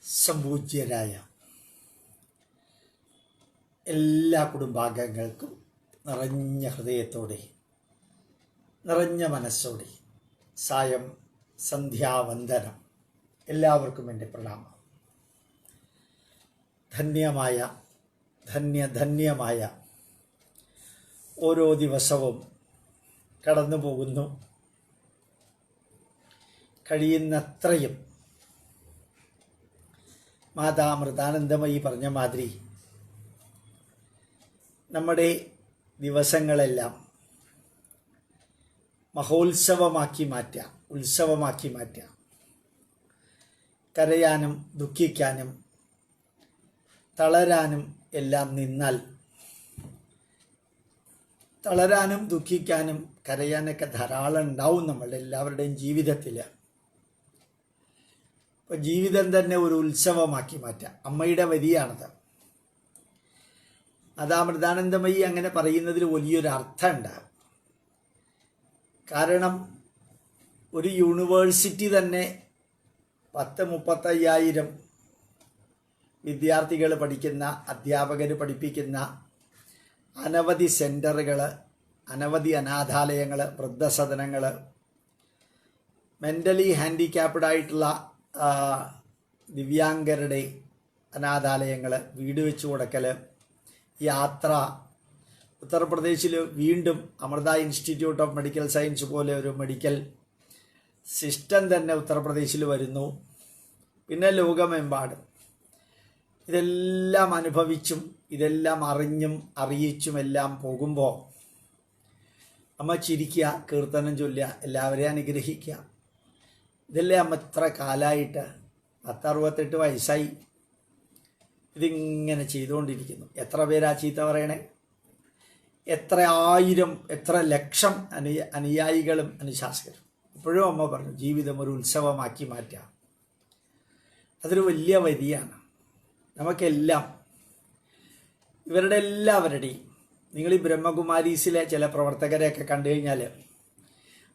സംപൂജ്യരായ എല്ലാ കുടുംബാംഗങ്ങൾക്കും നിറഞ്ഞ ഹൃദയത്തോടെ നിറഞ്ഞ മനസ്സോടെ സായം സന്ധ്യാവന്ദനം. എല്ലാവർക്കും എൻ്റെ പ്രണാമം. ധന്യമായ ഓരോ ദിവസവും കടന്നു പോകുന്നു. കഴിയുന്നത്രയും മാതാ അമൃതാനന്ദമയി പറഞ്ഞ മാതിരി നമ്മുടെ ദിവസങ്ങളെല്ലാം മഹോത്സവമാക്കി മാറ്റുക, ഉത്സവമാക്കി മാറ്റുക. കരയാനും ദുഃഖിക്കാനും തളരാനും എല്ലാം നിന്നാൽ, തളരാനും ദുഃഖിക്കാനും കരയാനൊക്കെ ധാരാളം ഉണ്ടാവും നമ്മളുടെ എല്ലാവരുടെയും ജീവിതത്തിൽ. അപ്പോൾ ജീവിതം തന്നെ ഒരു ഉത്സവമാക്കി മാറ്റാം. അമ്മയുടെ വരിയാണത്. അമൃതാനന്ദമയി അങ്ങനെ പറയുന്നതിൽ വലിയൊരു അർത്ഥമുണ്ട്. കാരണം ഒരു യൂണിവേഴ്സിറ്റി തന്നെ 35,000 വിദ്യാർത്ഥികൾ പഠിക്കുന്ന, അധ്യാപകർ പഠിപ്പിക്കുന്ന അനവധി സെൻറ്ററുകൾ, അനവധി അനാഥാലയങ്ങൾ, വൃദ്ധസദനങ്ങൾ, മെൻ്റലി ഹാൻഡിക്യാപ്ഡ് ആയിട്ടുള്ള ദിവ്യാംഗരുടെ അനാഥാലയങ്ങൾ, വീട് വെച്ച് കൊടുക്കൽ, യാത്ര. ഉത്തർപ്രദേശിൽ വീണ്ടും Amrita institute of medical science പോലെ ഒരു മെഡിക്കൽ സിസ്റ്റം തന്നെ ഉത്തർപ്രദേശിൽ വരുന്നു. പിന്നെ ലോകമെമ്പാടും ഇതെല്ലാം അനുഭവിച്ചും ഇതെല്ലാം അറിഞ്ഞും അറിയിച്ചും എല്ലാം പോകുമ്പോൾ അമ്മ ചിരിക്കുക, കീർത്തനം ചൊല്ലുക, എല്ലാവരെയും അനുഗ്രഹിക്കുക. ഇതല്ലേ അമ്മ ഇത്ര കാലമായിട്ട് 68 വയസ്സായി ഇതിങ്ങനെ ചെയ്തുകൊണ്ടിരിക്കുന്നു. എത്ര പേരാ ചീത്ത പറയണേ? എത്ര ആയിരം, എത്ര ലക്ഷം അനുയായികളും അനുശാസകരും. ഇപ്പോഴും അമ്മ പറഞ്ഞു ജീവിതം ഒരു ഉത്സവമാക്കി മാറ്റാം. അതൊരു വലിയ വരിയാണ്. നമുക്കെല്ലാം ഇവരുടെ എല്ലാവരുടെയും, നിങ്ങൾ ഈ ബ്രഹ്മകുമാരീസിലെ ചില പ്രവർത്തകരെയൊക്കെ കണ്ടു കഴിഞ്ഞാൽ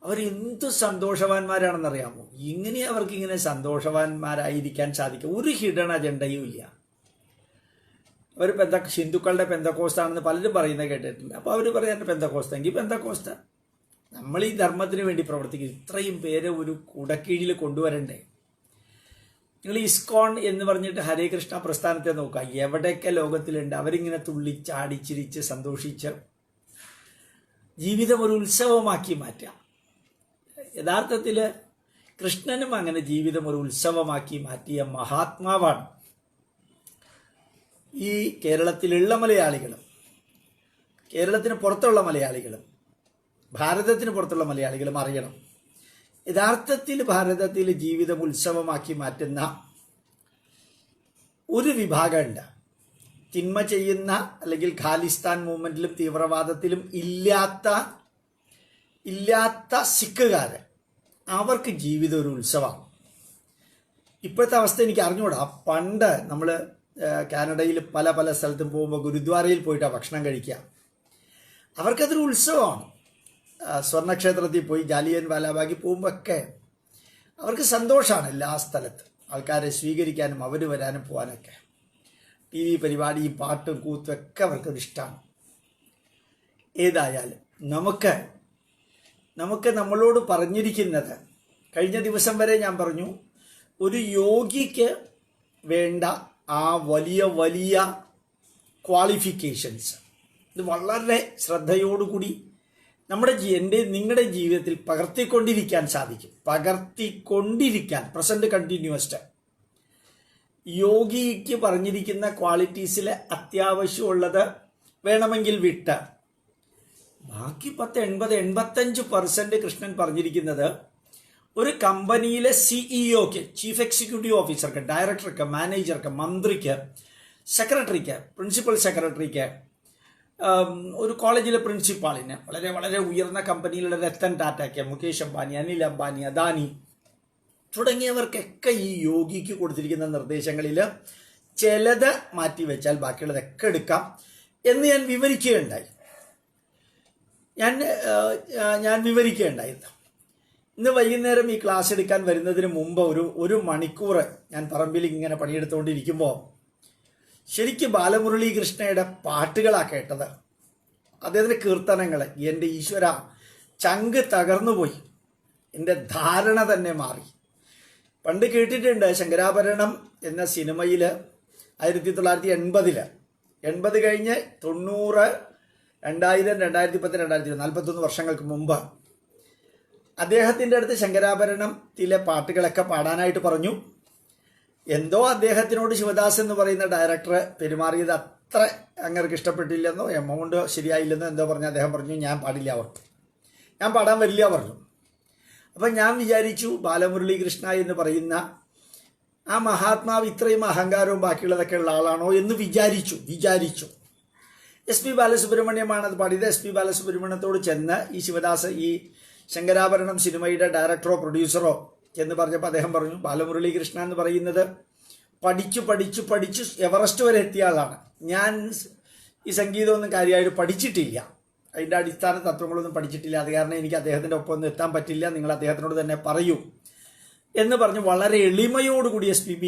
അവരെന്ത് സന്തോഷവാന്മാരാണെന്നറിയാമോ? ഇങ്ങനെ അവർക്കിങ്ങനെ സന്തോഷവാന്മാരായിരിക്കാൻ സാധിക്കും. ഒരു ഹിഡൻ അജണ്ടയും ഇല്ല. അവർ ഹിന്ദുക്കളുടെ പെന്തക്കോസ്താണെന്ന് പലരും പറയുന്നത് കേട്ടിട്ടില്ല. അപ്പോൾ അവർ പറയാൻ പെന്തക്കോസ്തെങ്കിൽ പെന്തക്കോസ്ത. നമ്മൾ ഈ ധർമ്മത്തിന് വേണ്ടി പ്രവർത്തിക്കും. ഇത്രയും പേരെ ഒരു കുടക്കീഴിൽ കൊണ്ടുവരണ്ടേ? നിങ്ങൾ ഇസ്കോൺ എന്ന് പറഞ്ഞിട്ട് ഹരേ കൃഷ്ണ പ്രസ്ഥാനത്തെ നോക്കുക, എവിടെയൊക്കെ ലോകത്തിലുണ്ട്. അവരിങ്ങനെ തുള്ളിച്ചാടി ചിരിച്ച് സന്തോഷിച്ച് ജീവിതം ഒരു ഉത്സവമാക്കി മാറ്റാം. യഥാർത്ഥത്തിൽ കൃഷ്ണനും അങ്ങനെ ജീവിതം ഒരു ഉത്സവമാക്കി മാറ്റിയ മഹാത്മാവാണ്. ഈ കേരളത്തിലുള്ള മലയാളികളും, കേരളത്തിന് പുറത്തുള്ള മലയാളികളും, ഭാരതത്തിന് പുറത്തുള്ള മലയാളികളും അറിയണം. യഥാർത്ഥത്തിൽ ഭാരതത്തിൽ ജീവിതം ഉത്സവമാക്കി മാറ്റുന്ന ഒരു വിഭാഗമുണ്ട്. തിന്മ ചെയ്യുന്ന അല്ലെങ്കിൽ ഖാലിസ്ഥാൻ മൂവ്മെന്റിലും തീവ്രവാദത്തിലും ഇല്ലാത്ത സിഖുകാർ. അവർക്ക് ജീവിതം ഒരു ഉത്സവമാണ്. ഇപ്പോഴത്തെ അവസ്ഥ എനിക്ക് അറിഞ്ഞുകൂടാ. പണ്ട് നമ്മൾ കാനഡയിൽ പല സ്ഥലത്തും പോകുമ്പോൾ ഗുരുദ്വാരയിൽ പോയിട്ടാണ് ഭക്ഷണം കഴിക്കുക. അവർക്കതൊരു ഉത്സവമാണ്. സ്വർണ്ണക്ഷേത്രത്തിൽ പോയി ജാലിയൻ വാലാബാഗിൽ പോകുമ്പോഴൊക്കെ അവർക്ക് സന്തോഷമാണ്. എല്ലാ സ്ഥലത്തും ആൾക്കാരെ സ്വീകരിക്കാനും അവർ വരാനും പോകാനൊക്കെ. TV പരിപാടിയും പാട്ടും കൂത്തും ഒക്കെ അവർക്കൊരു ഇഷ്ടമാണ്. ഏതായാലും നമുക്ക് നമ്മളോട് പറഞ്ഞിരിക്കുന്നത്, കഴിഞ്ഞ ദിവസം വരെ ഞാൻ പറഞ്ഞു, ഒരു യോഗിക്ക് വേണ്ട ആ വലിയ ക്വാളിഫിക്കേഷൻസ് ഇത് വളരെ ശ്രദ്ധയോടുകൂടി നിങ്ങളുടെ ജീവിതത്തിൽ പകർത്തിക്കൊണ്ടിരിക്കാൻ സാധിക്കും. Present continuous. യോഗിക്ക് പറഞ്ഞിരിക്കുന്ന ക്വാളിറ്റീസിൽ അത്യാവശ്യമുള്ളത് വേണമെങ്കിൽ വിട്ട് ബാക്കി 85% കൃഷ്ണൻ പറഞ്ഞിരിക്കുന്നത് ഒരു കമ്പനിയിലെ സിഇഒക്ക്, ചീഫ് എക്സിക്യൂട്ടീവ് ഓഫീസർക്ക്, ഡയറക്ടർക്ക്, മാനേജർക്ക്, മന്ത്രിക്ക്, സെക്രട്ടറിക്ക്, പ്രിൻസിപ്പൽ സെക്രട്ടറിക്ക്, ഒരു കോളേജിലെ പ്രിൻസിപ്പാളിന്, വളരെ ഉയർന്ന കമ്പനിയിലുള്ള രത്തൻ ടാറ്റയ്ക്ക്, മുകേഷ് അംബാനി, അനിൽ അംബാനി, അദാനി തുടങ്ങിയവർക്കൊക്കെ ഈ യോഗിക്ക് കൊടുത്തിരിക്കുന്ന നിർദ്ദേശങ്ങളിൽ ചിലത് മാറ്റിവെച്ചാൽ ബാക്കിയുള്ളതൊക്കെ എടുക്കാം എന്ന് ഞാൻ വിവരിക്കുകയുണ്ടായി. ഇന്ന് വൈകുന്നേരം ഈ ക്ലാസ് എടുക്കാൻ വരുന്നതിന് മുമ്പ് ഒരു മണിക്കൂർ ഞാൻ പറമ്പിൽ ഇങ്ങനെ പണിയെടുത്തുകൊണ്ടിരിക്കുമ്പോൾ ശരിക്കും ബാലമുരളീകൃഷ്ണയുടെ പാട്ടുകളാണ് കേട്ടത്. അദ്ദേഹത്തിൻ്റെ കീർത്തനങ്ങൾ. എൻ്റെ ഈശ്വര, ചങ്ക് തകർന്നുപോയി. എൻ്റെ ധാരണ തന്നെ മാറി. പണ്ട് കേട്ടിട്ടുണ്ട് ശങ്കരാഭരണം എന്ന സിനിമയിൽ 1980 80 കഴിഞ്ഞ് 90, 2000, 2010, 2020 41 വർഷങ്ങൾക്ക് മുമ്പ് അദ്ദേഹത്തിൻ്റെ അടുത്ത് ശങ്കരാഭരണത്തിലെ പാട്ടുകളൊക്കെ പാടാനായിട്ട് പറഞ്ഞു. എന്തോ അദ്ദേഹത്തിനോട് ശിവദാസ് എന്ന് പറയുന്ന ഡയറക്ടർ പെരുമാറിയത് അത്ര അങ്ങർക്ക് ഇഷ്ടപ്പെട്ടില്ലെന്നോ എമൗണ്ട് ശരിയായില്ലെന്നോ എന്തോ പറഞ്ഞ് അദ്ദേഹം പറഞ്ഞു ഞാൻ പാടില്ല, ഞാൻ പാടാൻ വരില്ല പറഞ്ഞു. അപ്പം ഞാൻ വിചാരിച്ചു ബാലമുരളീകൃഷ്ണ എന്ന് പറയുന്ന ആ മഹാത്മാവ് ഇത്രയും അഹങ്കാരവും ബാക്കിയുള്ളതൊക്കെ ഉള്ള ആളാണോ എന്ന് വിചാരിച്ചു. SP ബാലസുബ്രഹ്മണ്യമാണ് അത് പാടിയത്. SP ബാലസുബ്രഹ്മണ്യത്തോട് ചെന്ന് ഈ ശിവദാസ് ഈ ശങ്കരാഭരണം സിനിമയുടെ ഡയറക്ടറോ പ്രൊഡ്യൂസറോ എന്ന് പറഞ്ഞപ്പോൾ അദ്ദേഹം പറഞ്ഞു ബാലമുരളീകൃഷ്ണ എന്ന് പറയുന്നത് പഠിച്ചു എവറസ്റ്റ് വരെ എത്തിയ ആളാണ്. ഞാൻ ഈ സംഗീതമൊന്നും കാര്യമായിട്ട് പഠിച്ചിട്ടില്ല, അതിൻ്റെ അടിസ്ഥാന തത്വങ്ങളൊന്നും പഠിച്ചിട്ടില്ല, അത് കാരണം എനിക്ക് അദ്ദേഹത്തിൻ്റെ ഒപ്പം ഒന്നും എത്താൻ പറ്റില്ല, നിങ്ങൾ അദ്ദേഹത്തിനോട് തന്നെ പറയൂ എന്ന് പറഞ്ഞ് വളരെ എളിമയോടുകൂടി SPB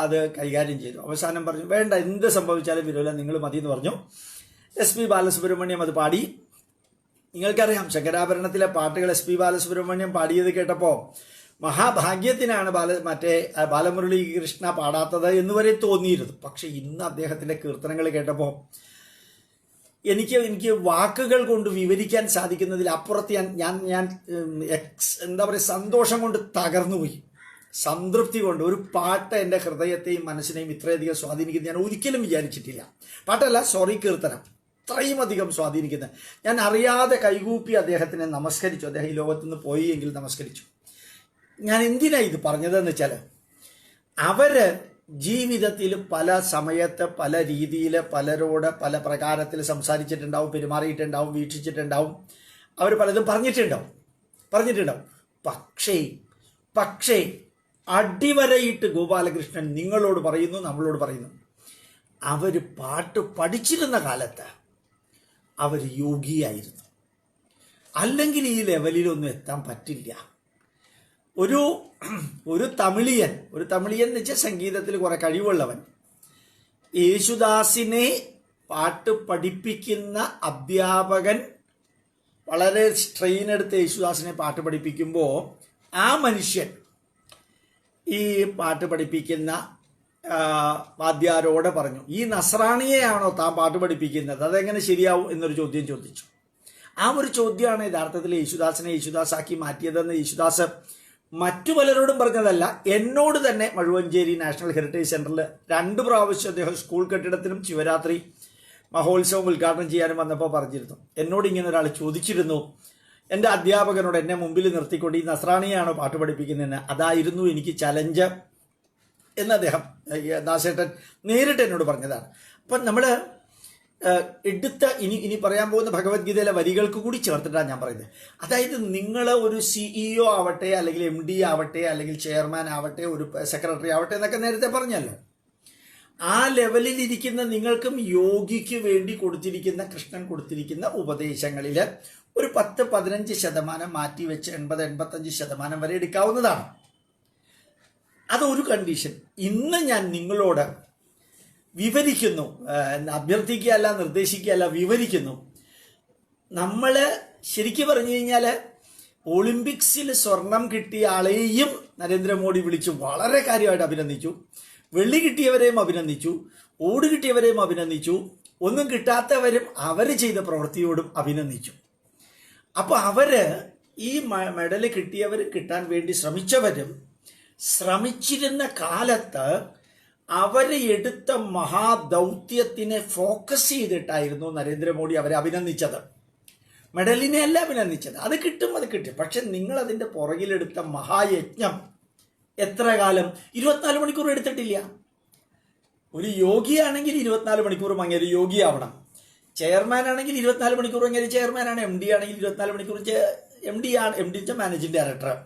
അത് കൈകാര്യം ചെയ്തു. അവസാനം പറഞ്ഞു വേണ്ട, എന്ത് സംഭവിച്ചാലും വിരോല, നിങ്ങൾ മതി എന്ന് പറഞ്ഞു. SP ബാലസുബ്രഹ്മണ്യം അത് പാടി. നിങ്ങൾക്കറിയാം ശങ്കരാഭരണത്തിലെ പാട്ടുകൾ SP ബാലസുബ്രഹ്മണ്യം പാടിയത് കേട്ടപ്പോൾ മഹാഭാഗ്യത്തിനാണ് ബാലമുരളീകൃഷ്ണ പാടാത്തത് എന്ന് വരെ തോന്നിയിരുന്നു. പക്ഷെ ഇന്ന് അദ്ദേഹത്തിൻ്റെ കീർത്തനങ്ങൾ കേട്ടപ്പോൾ എനിക്ക് വാക്കുകൾ കൊണ്ട് വിവരിക്കാൻ സാധിക്കുന്നതിൽ അപ്പുറത്ത് ഞാൻ എന്താ പറയുക, സന്തോഷം കൊണ്ട് തകർന്നുപോയി, സംതൃപ്തി കൊണ്ട്. ഒരു പാട്ട് എൻ്റെ ഹൃദയത്തെയും മനസ്സിനെയും ഇത്രയധികം സ്വാധീനിക്കുന്നത് ഞാൻ ഒരിക്കലും വിചാരിച്ചിട്ടില്ല. പാട്ടല്ല, കീർത്തനം ഇത്രയും അധികം സ്വാധീനിക്കുന്നത്. ഞാൻ അറിയാതെ കൈകൂപ്പി അദ്ദേഹത്തിനെ നമസ്കരിച്ചു. അദ്ദേഹം ഈ ലോകത്തു നിന്ന് പോയി എങ്കിൽ നമസ്കരിച്ചു. ഞാൻ എന്തിനാ ഇത് പറഞ്ഞതെന്ന് വെച്ചാൽ അവര് ജീവിതത്തിൽ പല സമയത്ത് പല രീതിയിൽ പലരോട് പല പ്രകാരത്തിൽ സംസാരിച്ചിട്ടുണ്ടാവും, പെരുമാറിയിട്ടുണ്ടാവും, വീക്ഷിച്ചിട്ടുണ്ടാവും, അവർ പലതും പറഞ്ഞിട്ടുണ്ടാവും. പക്ഷേ അടിവരയിട്ട് ഗോപാലകൃഷ്ണൻ നിങ്ങളോട് പറയുന്നു, നമ്മളോട് പറയുന്നു, അവർ പാട്ട് പഠിച്ചിരുന്ന കാലത്ത് അവർ യോഗിയായിരുന്നു, അല്ലെങ്കിൽ ഈ ലെവലിലൊന്നും എത്താൻ പറ്റില്ല. ഒരു തമിഴിയൻ എന്ന് വെച്ചാൽ സംഗീതത്തിൽ കുറെ കഴിവുള്ളവൻ, യേശുദാസിനെ പാട്ട് പഠിപ്പിക്കുന്ന അധ്യാപകൻ വളരെ സ്ട്രെയിൻ എടുത്ത് യേശുദാസിനെ പാട്ട് പഠിപ്പിക്കുമ്പോൾ ആ മനുഷ്യൻ ഈ പാട്ട് പഠിപ്പിക്കുന്ന വാദ്യാരോട് പറഞ്ഞു, ഈ നസ്രാണിയെയാണോ താൻ പാട്ട് പഠിപ്പിക്കുന്നത്, അതെങ്ങനെ ശരിയാവും എന്നൊരു ചോദ്യം ചോദിച്ചു. ആ ഒരു ചോദ്യമാണ് യഥാർത്ഥത്തിൽ യേശുദാസിനെ യേശുദാസാക്കി മാറ്റിയതെന്ന് യേശുദാസ് മറ്റു പലരോടും പറഞ്ഞതല്ല, എന്നോട് തന്നെ മഴുവഞ്ചേരി നാഷണൽ ഹെറിറ്റേജ് സെന്ററിൽ 2 പ്രാവശ്യം അദ്ദേഹം സ്കൂൾ കെട്ടിടത്തിനും ശിവരാത്രി മഹോത്സവം ഉദ്ഘാടനം ചെയ്യാനും വന്നപ്പോൾ പറഞ്ഞിരുന്നു. എന്നോട് ഇങ്ങനെ ഒരാൾ ചോദിച്ചിരുന്നു, എൻ്റെ അധ്യാപകനോട് എന്നെ മുമ്പിൽ നിർത്തിക്കൊണ്ട് ഈ നസ്രാണിയാണോ പാട്ട് പഠിപ്പിക്കുന്നതെന്ന്, അതായിരുന്നു എനിക്ക് ചലഞ്ച് എന്ന് അദ്ദേഹം ദാസേട്ടൻ നേരിട്ട് എന്നോട് പറഞ്ഞതാണ്. അപ്പം നമ്മൾ എടുത്ത ഇനി പറയാൻ പോകുന്ന ഭഗവത്ഗീതയിലെ വരികൾക്ക് കൂടി ചേർത്തിട്ടാണ് ഞാൻ പറയുന്നത്. അതായത് നിങ്ങൾ ഒരു CEO ആവട്ടെ, അല്ലെങ്കിൽ MD ആവട്ടെ, അല്ലെങ്കിൽ ചെയർമാൻ ആവട്ടെ, ഒരു സെക്രട്ടറി ആവട്ടെ എന്നൊക്കെ നേരത്തെ പറഞ്ഞല്ലോ, ആ ലെവലിൽ ഇരിക്കുന്ന നിങ്ങൾക്കും യോഗിക്ക് വേണ്ടി കൃഷ്ണൻ കൊടുത്തിരിക്കുന്ന ഉപദേശങ്ങളിൽ ഒരു 10-15% മാറ്റിവെച്ച് 80-85% വരെ എടുക്കാവുന്നതാണ്. അതൊരു കണ്ടീഷൻ. ഇന്ന് ഞാൻ നിങ്ങളോട് വിവരിക്കുന്നു, അഭ്യർത്ഥിക്കുകയല്ല, നിർദ്ദേശിക്കുകയല്ല, വിവരിക്കുന്നു. നമ്മൾ ശരിക്കും പറഞ്ഞു കഴിഞ്ഞാൽ ഒളിമ്പിക്സിൽ സ്വർണം കിട്ടിയ ആളെയും നരേന്ദ്രമോദി വിളിച്ചു വളരെ കാര്യമായിട്ട് അഭിനന്ദിച്ചു, വെള്ളി കിട്ടിയവരെയും അഭിനന്ദിച്ചു, ഓട് കിട്ടിയവരെയും അഭിനന്ദിച്ചു, ഒന്നും കിട്ടാത്തവരും അവർ ചെയ്ത പ്രവൃത്തിയോടും അഭിനന്ദിച്ചു. അപ്പോൾ അവര് ഈ മെഡൽ കിട്ടാൻ വേണ്ടി ശ്രമിച്ചിരുന്ന കാലത്ത് അവരെ എടുത്ത മഹാദൗത്യത്തിനെ ഫോക്കസ് ചെയ്തിട്ടായിരുന്നു നരേന്ദ്രമോദി അവരെ അഭിനന്ദിച്ചത്. മെഡലിനെ അല്ല അഭിനന്ദിച്ചത്. അത് കിട്ടും. പക്ഷെ നിങ്ങൾ അതിൻ്റെ പുറകിലെടുത്ത മഹായജ്ഞം എത്ര കാലം? 24 മണിക്കൂർ എടുത്തിട്ടില്ല. ഒരു യോഗിയാണെങ്കിൽ 24 മണിക്കൂറും അങ്ങേര് യോഗിയാവണം. ചെയർമാൻ ആണെങ്കിൽ 24 മണിക്കൂർ അങ്ങേര് ചെയർമാനാണ്. MD ആണെങ്കിൽ 24 മണിക്കൂർ MD ആണ്. MD managing director,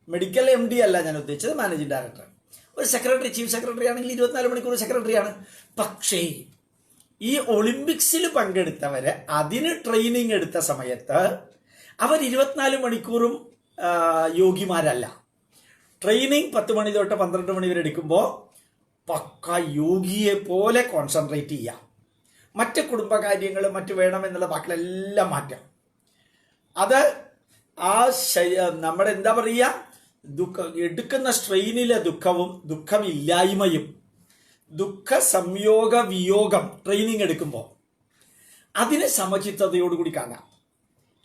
medical MD അല്ല ഞാൻ ഉദ്ദേശിച്ചത്, മാനേജിംഗ് ഡയറക്ടർ. ഒരു സെക്രട്ടറി, ചീഫ് സെക്രട്ടറി ആണെങ്കിൽ 24 മണിക്കൂർ സെക്രട്ടറിയാണ്. പക്ഷേ ഈ ഒളിമ്പിക്സിൽ പങ്കെടുത്തവര് അതിന് ട്രെയിനിങ് എടുത്ത സമയത്ത് അവർ 24 മണിക്കൂറും യോഗിമാരല്ല. ട്രെയിനിങ് 10 മണി തൊട്ട് 12 മണി വരെ എടുക്കുമ്പോൾ പക്ക യോഗിയെ പോലെ കോൺസെൻട്രേറ്റ് ചെയ്യാം. മറ്റ് കുടുംബകാര്യങ്ങൾ മറ്റ് വേണമെന്നുള്ള ബാക്കിയെല്ലാം മാറ്റാം. അത് ആ നമ്മുടെ എന്താ പറയുക, എടുക്കുന്ന സ്ട്രെയിനിലെ ദുഃഖവും ദുഃഖമില്ലായ്മയും ദുഃഖ സംയോഗ വിയോഗം ട്രെയിനിങ് എടുക്കുമ്പോൾ അതിനെ സമചിത്തതയോടുകൂടി കാണാം.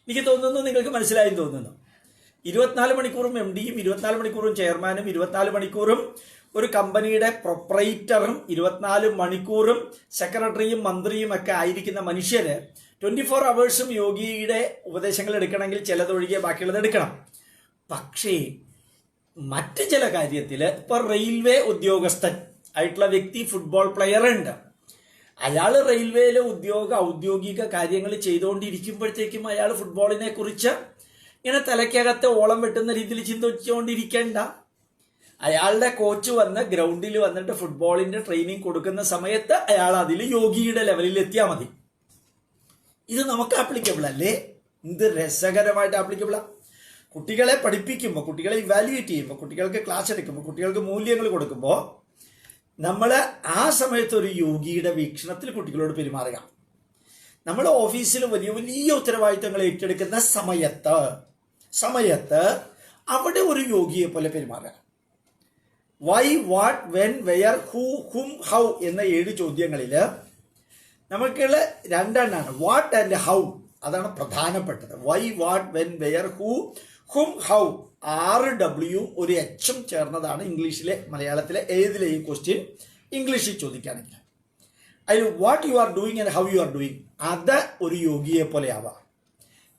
എനിക്ക് തോന്നുന്നു നിങ്ങൾക്ക് മനസ്സിലായി തോന്നുന്നു. 24 മണിക്കൂറും MDയും 24 മണിക്കൂറും ചെയർമാനും 24 മണിക്കൂറും ഒരു കമ്പനിയുടെ പ്രൊപ്പറേറ്ററും 24 മണിക്കൂറും സെക്രട്ടറിയും മന്ത്രിയും ഒക്കെ ആയിരിക്കുന്ന മനുഷ്യര് 24 അവേഴ്സും യോഗിയുടെ ഉപദേശങ്ങൾ എടുക്കണമെങ്കിൽ ചിലതൊഴികെ ബാക്കിയുള്ളത് എടുക്കണം. പക്ഷേ മറ്റ് ചില കാര്യത്തിൽ ഇപ്പൊ റെയിൽവേ ഉദ്യോഗസ്ഥൻ ആയിട്ടുള്ള വ്യക്തി ഫുട്ബോൾ പ്ലെയർ ഉണ്ട്. അയാൾ റെയിൽവേയിലെ ഔദ്യോഗിക കാര്യങ്ങൾ ചെയ്തുകൊണ്ടിരിക്കുമ്പോഴത്തേക്കും അയാൾ ഫുട്ബോളിനെ കുറിച്ച് ഇങ്ങനെ തലയ്ക്കകത്ത് ഓളം വെട്ടുന്ന രീതിയിൽ ചിന്തിച്ചുകൊണ്ടിരിക്കേണ്ട. അയാളുടെ കോച്ച് വന്ന് ഗ്രൗണ്ടിൽ വന്നിട്ട് ഫുട്ബോളിന്റെ ട്രെയിനിങ് കൊടുക്കുന്ന സമയത്ത് അയാൾ അതിൽ യോഗിയുടെ ലെവലിൽ എത്തിയാൽ മതി. ഇത് നമുക്ക് ആപ്ലിക്കബിൾ അല്ലേ? എന്ത് രസകരമായിട്ട് ആപ്ലിക്കബിളാ. കുട്ടികളെ പഠിപ്പിക്കുമ്പോൾ, കുട്ടികളെ ഇവാലുവേറ്റ് ചെയ്യുമ്പോൾ, കുട്ടികൾക്ക് ക്ലാസ് എടുക്കുമ്പോൾ, കുട്ടികൾക്ക് മൂല്യങ്ങൾ കൊടുക്കുമ്പോൾ നമ്മൾ ആ സമയത്ത് ഒരു യോഗിയുടെ വീക്ഷണത്തിൽ കുട്ടികളോട് പെരുമാറുക. നമ്മൾ ഓഫീസിൽ വലിയ വലിയ ഉത്തരവാദിത്തങ്ങൾ ഏറ്റെടുക്കുന്ന സമയത്ത് അവിടെ ഒരു യോഗിയെ പോലെ പെരുമാറുക. Why, what, when, where, who, whom, how എന്ന 7 ചോദ്യങ്ങളിൽ നമുക്കുള്ള 2 എണ്ണമാണ്. വാട്ട് ആൻഡ് ഹൗ, അതാണ് പ്രധാനപ്പെട്ടത്. Why, what, when, where, who, whom, how 6 W ഒരു H ചേർന്നതാണ് ഇംഗ്ലീഷിലെ മലയാളത്തിലെ ഏതിലെയും ക്വസ്റ്റ്യൻ ഇംഗ്ലീഷിൽ ചോദിക്കുകയാണെങ്കിൽ. അതിൽ what you are doing and how you are doing അത് ഒരു യോഗിയെ പോലെ ആവാം.